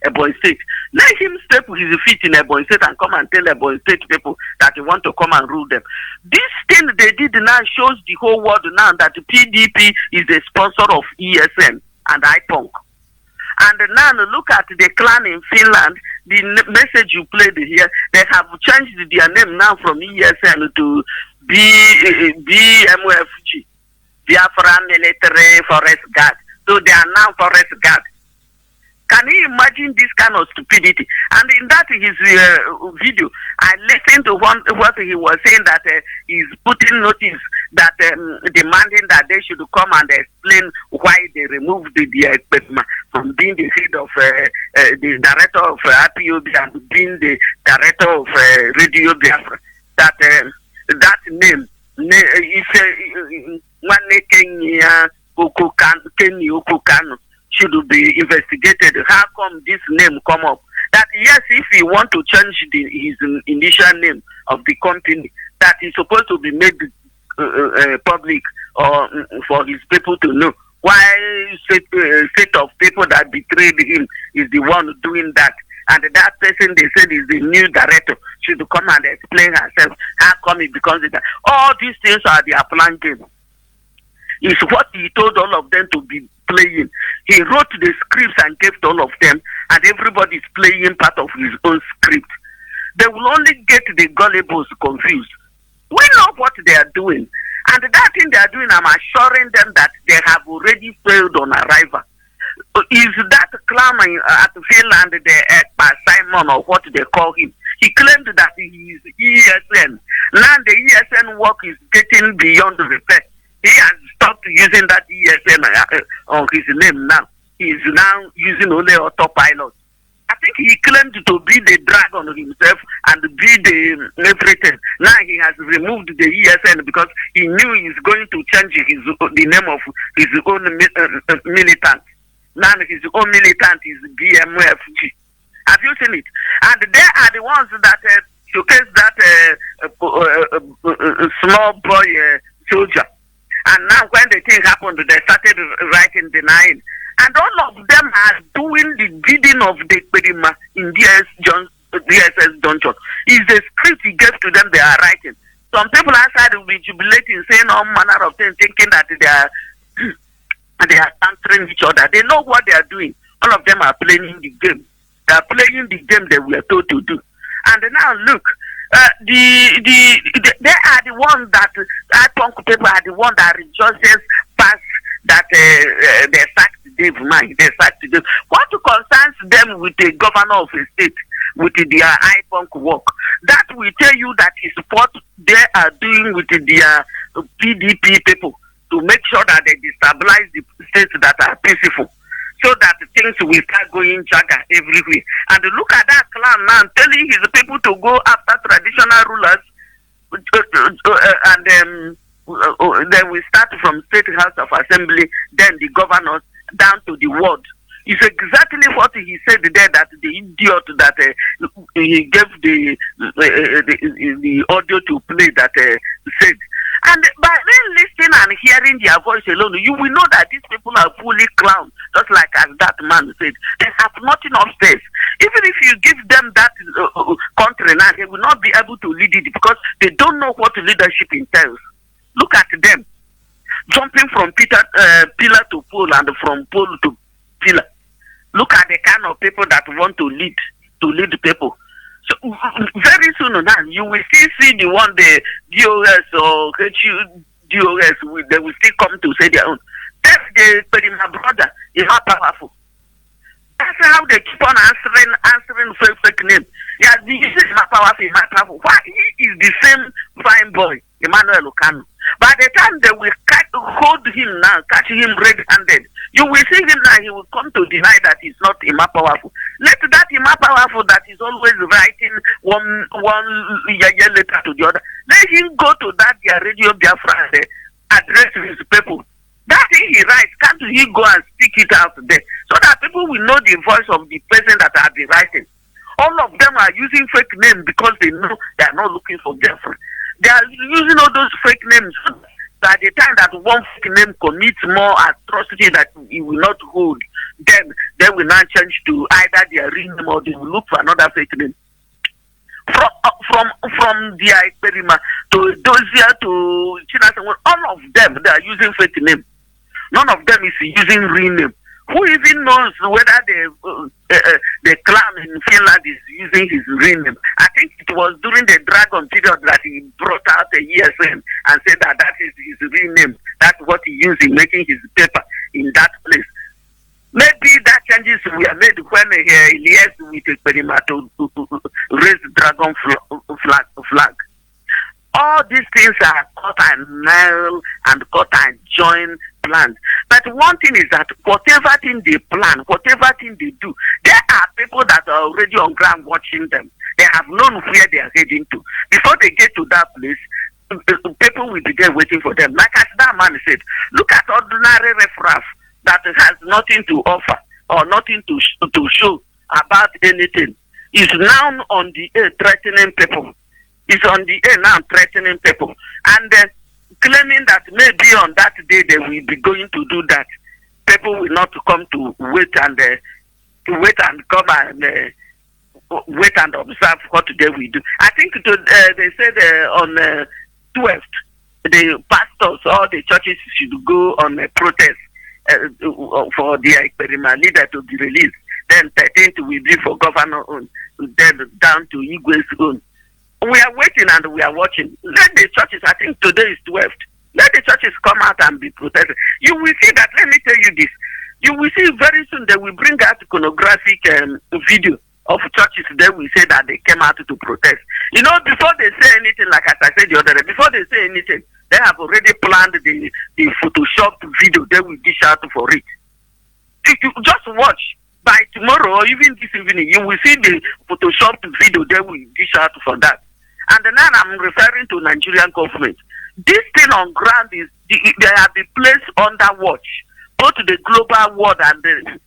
Ebonyi State. Let him step his feet in Ebonyi State and come and tell Ebonyi State people that he want to come and rule them. This thing they did now shows the whole world now that the PDP is the sponsor of ESN and IPONC. And now look at the clan in Finland, the message you played here, they have changed their name now from ESN to BMFG, Biafra Military Forest Guard. So they are now Forest Guard. Can you imagine this kind of stupidity? And in that his video, I listened to what he was saying, that he's putting notice that demanding that they should come and explain why they removed the from being the head of the director of IPOB and being the director of Radio Biafra. That name should be investigated. How come this name come up? That yes, if he want to change his initial name of the company, that is supposed to be made public or for his people to know. Why set of people that betrayed him is the one doing that, and that person they said is the new director should come and explain herself. How come it becomes that? All these things are their plan game. It's what he told all of them to be playing. He wrote the scripts and gave to all of them, and everybody is playing part of his own script. They will only get the gullibles confused. We know what they are doing, and that thing they are doing, I'm assuring them that they have already failed on arrival. Is that clan at Finland, the Simon or what they call him? He claimed that he is ESN. Now the ESN work is getting beyond repair. He has stopped using that ESN on his name now. He is now using only autopilot. I think he claimed to be the dragon himself and be the everything. Now he has removed the ESN because he knew he's going to change the name of his own militant. Now his own militant is BMFG. Have you seen it? And they are the ones that showcase that small boy soldier. And now when the thing happened, they started writing denying. And all of them are doing the bidding of the Pedima in DSS Junction. It's the script he gave to them they are writing. Some people outside will be jubilating, saying all manner of things, thinking that they are answering each other. They know what they are doing. All of them are playing the game. They are playing the game they were told to do. And now look, they are the ones that IPONC people are the ones that rejoices past that they sacked Dave Mine. They sacked Dave. What concerns them with the governor of a state, with their IPONC work? That will tell you that is what they are doing with their PDP people to make sure that they destabilize the states that are peaceful, so that things will start going jagger everywhere. And look at that clan now telling his people to go after traditional rulers, and then we start from State House of Assembly, then the governors, down to the ward. It's exactly what he said there, that the idiot that he gave the audio to play that said. And by then listening and hearing their voice alone, you will know that these people are fully clowned, just like as that man said. They have nothing upstairs. Even if you give them that country now, they will not be able to lead it because they don't know what leadership entails. Look at them, jumping from pillar to pole and from pole to pillar. Look at the kind of people that want to lead people. So very soon now, you will still see the one, the DOS or HU DOS, they will still come to say their own. That's my brother is not powerful. That's how they keep on answering fake name. Yeah, this is not powerful, Why? He is the same fine boy, Emmanuel Okano. By the time they will hold him now, catch him red-handed, you will see him now, he will come to deny that he's not Ima powerful. Let that Ima powerful that is always writing one letter to the other, let him go to that their Radio Biafra and address his people. That thing he writes, can't he go and speak it out there so that people will know the voice of the person that are the writing? All of them are using fake names because they know they are not looking for Biafra. They are using all those fake names. By the time that one fake name commits more atrocity that he will not hold, then they will now change to either their real name or they will look for another fake name. From their experiment to Dozier to China, all of them they are using fake name. None of them is using real name. Who even knows whether the clown in Finland is using his real name? I think it was during the Dragon period that he brought out a ESN and said that is his real name. That's what he used in making his paper in that place. Maybe that changes were made when he liaised with experiment to raise dragon flag. All these things are cut and nail and cut and join plans. But one thing is that whatever thing they plan, whatever thing they do, there are people that are already on ground watching them. They have known where they are heading to. Before they get to that place, people will be there waiting for them. Like as that man said, look at ordinary reference that has nothing to offer or nothing to show about anything. Is now on the air threatening people. Is on the air now threatening people. And claiming that maybe on that day they will be going to do that. People will not come to wait and come and wait and observe what they will do. I think they said on 12th, the pastors or the churches should go on a protest for their experiment leader to be released. Then 13th will be for governor own. Then down to Guise's own. We are waiting and we are watching. Let the churches, I think today is 12th. Let the churches come out and be protested. You will see that, let me tell you this. You will see very soon they will bring out iconographic video of churches. They will say that they came out to protest. You know, before they say anything, like as I said the other day, before they say anything, they have already planned the photoshopped video. They will dish out for it. You just watch. By tomorrow or even this evening, you will see the photoshopped video. They will dish out for that. And now I'm referring to Nigerian government. This thing on ground is they have been placed under watch, both the global world and the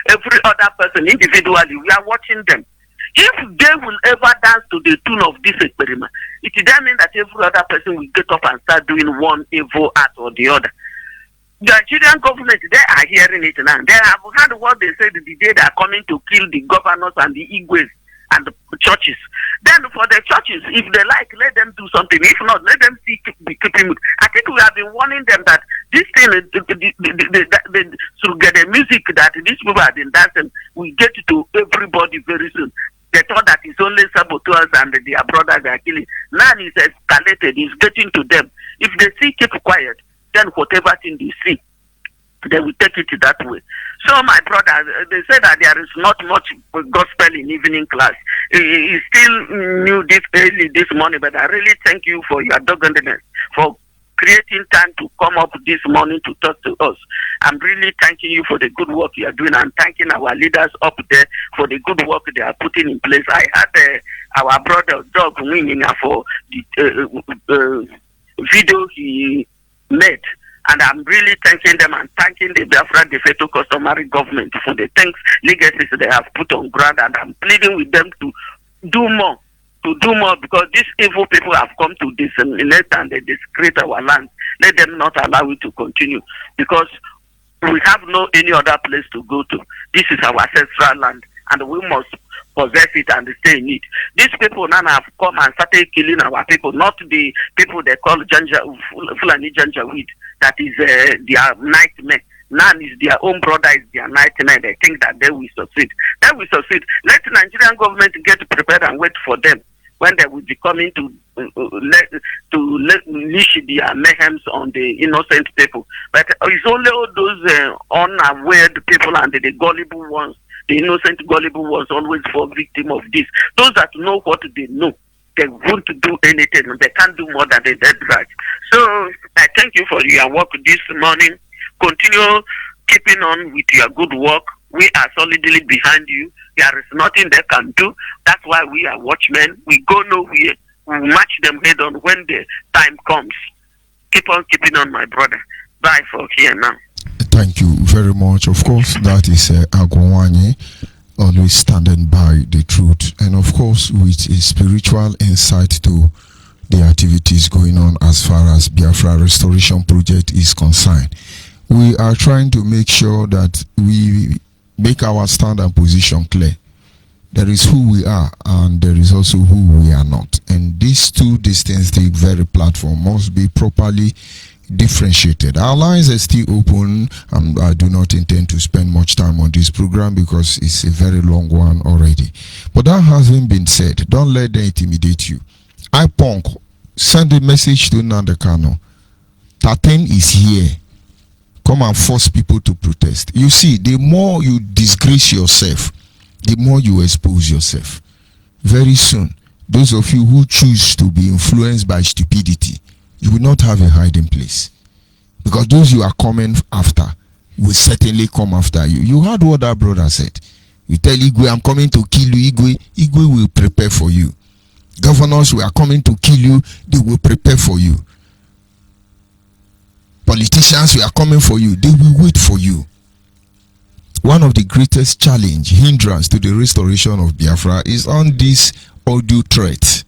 every other person individually. We are watching them. If they will ever dance to the tune of this experiment, it does mean that every other person will get up and start doing one evil act or the other. The Nigerian government, they are hearing it now. They have heard what they said the day they are coming to kill the governors and the Igwes and the churches. Then for the churches, if they like, let them do something. If not, let them be keeping. I think we have been warning them that this thing, so get the music that these people have been dancing, will get to everybody very soon. They thought that it's only saboteurs and their brothers they are killing. Now it's escalated, it's getting to them. If they see keep quiet, then whatever thing they see, they will take it that way. So my brother, they say that there is not much gospel in evening class. He still knew this early this morning, but I really thank you for your doggedness, for creating time to come up this morning to talk to us. I'm really thanking you for the good work you are doing and thanking our leaders up there for the good work they are putting in place. I had our brother Doug winning for the video he made, and I'm really thanking them and thanking the Biafra de facto customary government for the things legacies they have put on ground, and I'm pleading with them to do more. Because these evil people have come to disseminate and they desecrate our land. Let them not allow it to continue, because we have no any other place to go to. This is our ancestral land and we must possess it and stay in it. These people now have come and started killing our people, not the people they call Fulani Janjaweed. That is their nightmare. Now is their own brother, is their nightmare. They think that they will succeed. They will succeed. Let the Nigerian government get prepared and wait for them when they will be coming to unleash their mayhems on the innocent people. But it's only all those unaware people and the gullible ones, the innocent gullible ones, always fall victim of this. Those that know what they know, they won't do anything. They can't do more than they dead right. So I thank you for your work this morning. Continue keeping on with your good work. We are solidly behind you. There is nothing they can do. That's why we are watchmen. We go nowhere. We match them head on when the time comes. Keep on keeping on, my brother. Bye for here now. Thank you very much. Of course, that is Agwanye, always standing by the truth, and of course with a spiritual insight to the activities going on as far as Biafra Restoration Project is concerned. We are trying to make sure that we make our stand and position clear. There is who we are and there is also who we are not. And these two distinct very platform must be properly differentiated. Our lines are still open, and I do not intend to spend much time on this program because it's a very long one already. But that hasn't been said. Don't let them intimidate you. IPONC, send a message to Nnamdi Kanu. Taten is here. Come and force people to protest. You see, the more you disgrace yourself, the more you expose yourself. Very soon, those of you who choose to be influenced by stupidity, you will not have a hiding place. Because those you are coming after will certainly come after you. You heard what that brother said. You tell Igwe, I'm coming to kill you, Igwe will prepare for you. Governors who are coming to kill you, they will prepare for you. Politicians who are coming for you, they will wait for you. One of the greatest challenge, hindrance to the restoration of Biafra is on this audio threat.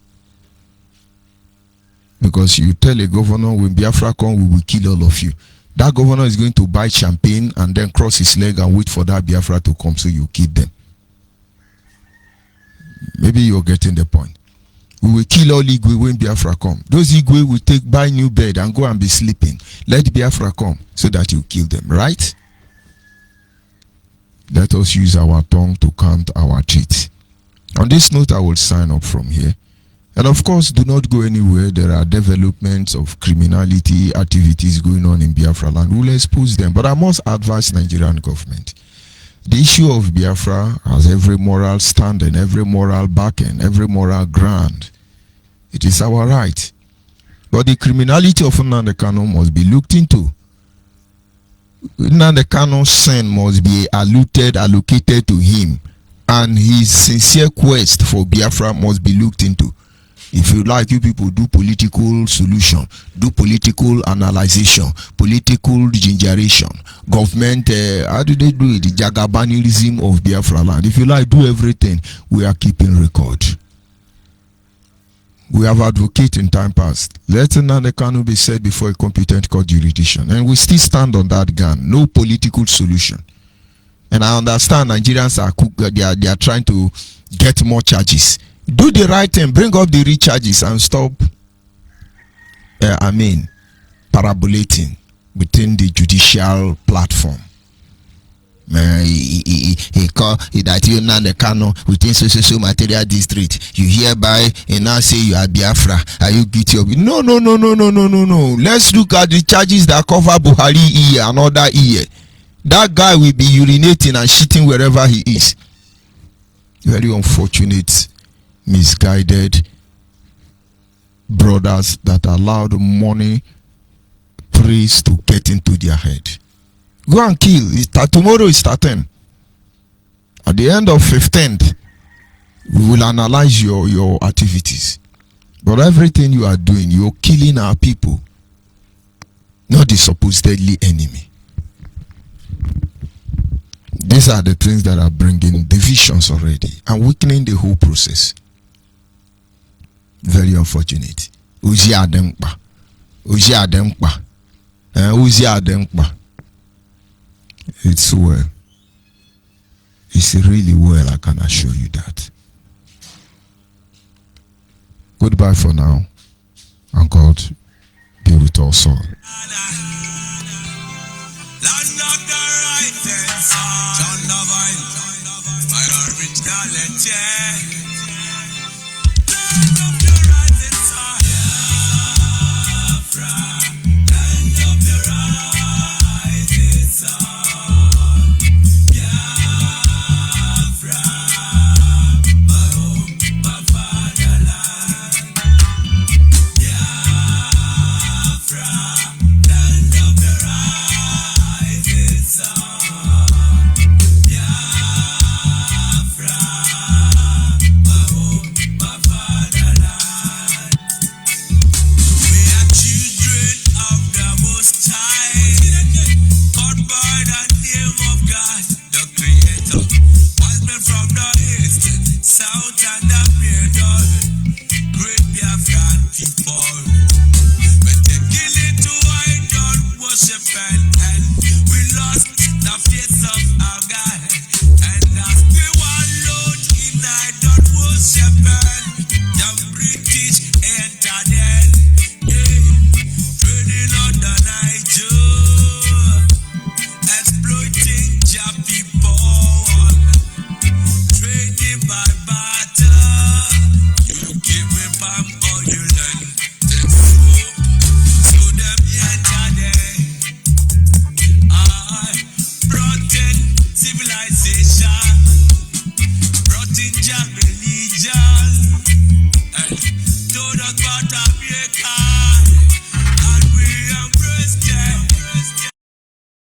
Because you tell a governor, when Biafra come, we will kill all of you. That governor is going to buy champagne and then cross his leg and wait for that Biafra to come so you kill them. Maybe you're getting the point. We will kill all Igwe when Biafra come. Those Igwe will buy new bed and go and be sleeping. Let Biafra come so that you kill them, right? Let us use our tongue to count our teeth. On this note, I will sign up from here. And of course, do not go anywhere. There are developments of criminality activities going on in Biafra land. We'll expose them. But I must advise Nigerian government. The issue of Biafra has every moral standing, every moral backing, every moral ground. It is our right. But the criminality of Nnamdi Kanu must be looked into. Nnamdi Kanu's sin must be allocated to him. And his sincere quest for Biafra must be looked into. If you like, you people do political solution, do political analysis, political gingeration, government, how do they do it? The Jagabanism of Biafra land. If you like, do everything. We are keeping record. We have advocated in time past. Let Nnamdi Kanu be set before a competent court jurisdiction. And we still stand on that gun. No political solution. And I understand Nigerians are they are trying to get more charges. Do the right thing, bring up the recharges and stop parabolating within the judicial platform. He call that you Nnamdi Kanu within so material district. You hereby and now say you are Biafra. Are you guilty of it? No. Let's look at the charges that cover Buhari ear and other ear. That guy will be urinating and shitting wherever he is. Very unfortunate, misguided brothers that allowed money, praise to get into their head. Go and kill. Tomorrow is 13. At the end of 15th, we will analyze your activities. But everything you are doing, you're killing our people, not the supposedly enemy. These are the things that are bringing divisions already and weakening the whole process. Very unfortunate. Uzi Adempa. It's well. It's really well, I can assure you that. Goodbye for now. And God be with us all. Land of the rising sun, John Lovine, my originality. Land of the rising sun, Biafra. Land of the rising sun, Biafra. My home, my fatherland, Biafra. Land of the rising sun, Biafra. farm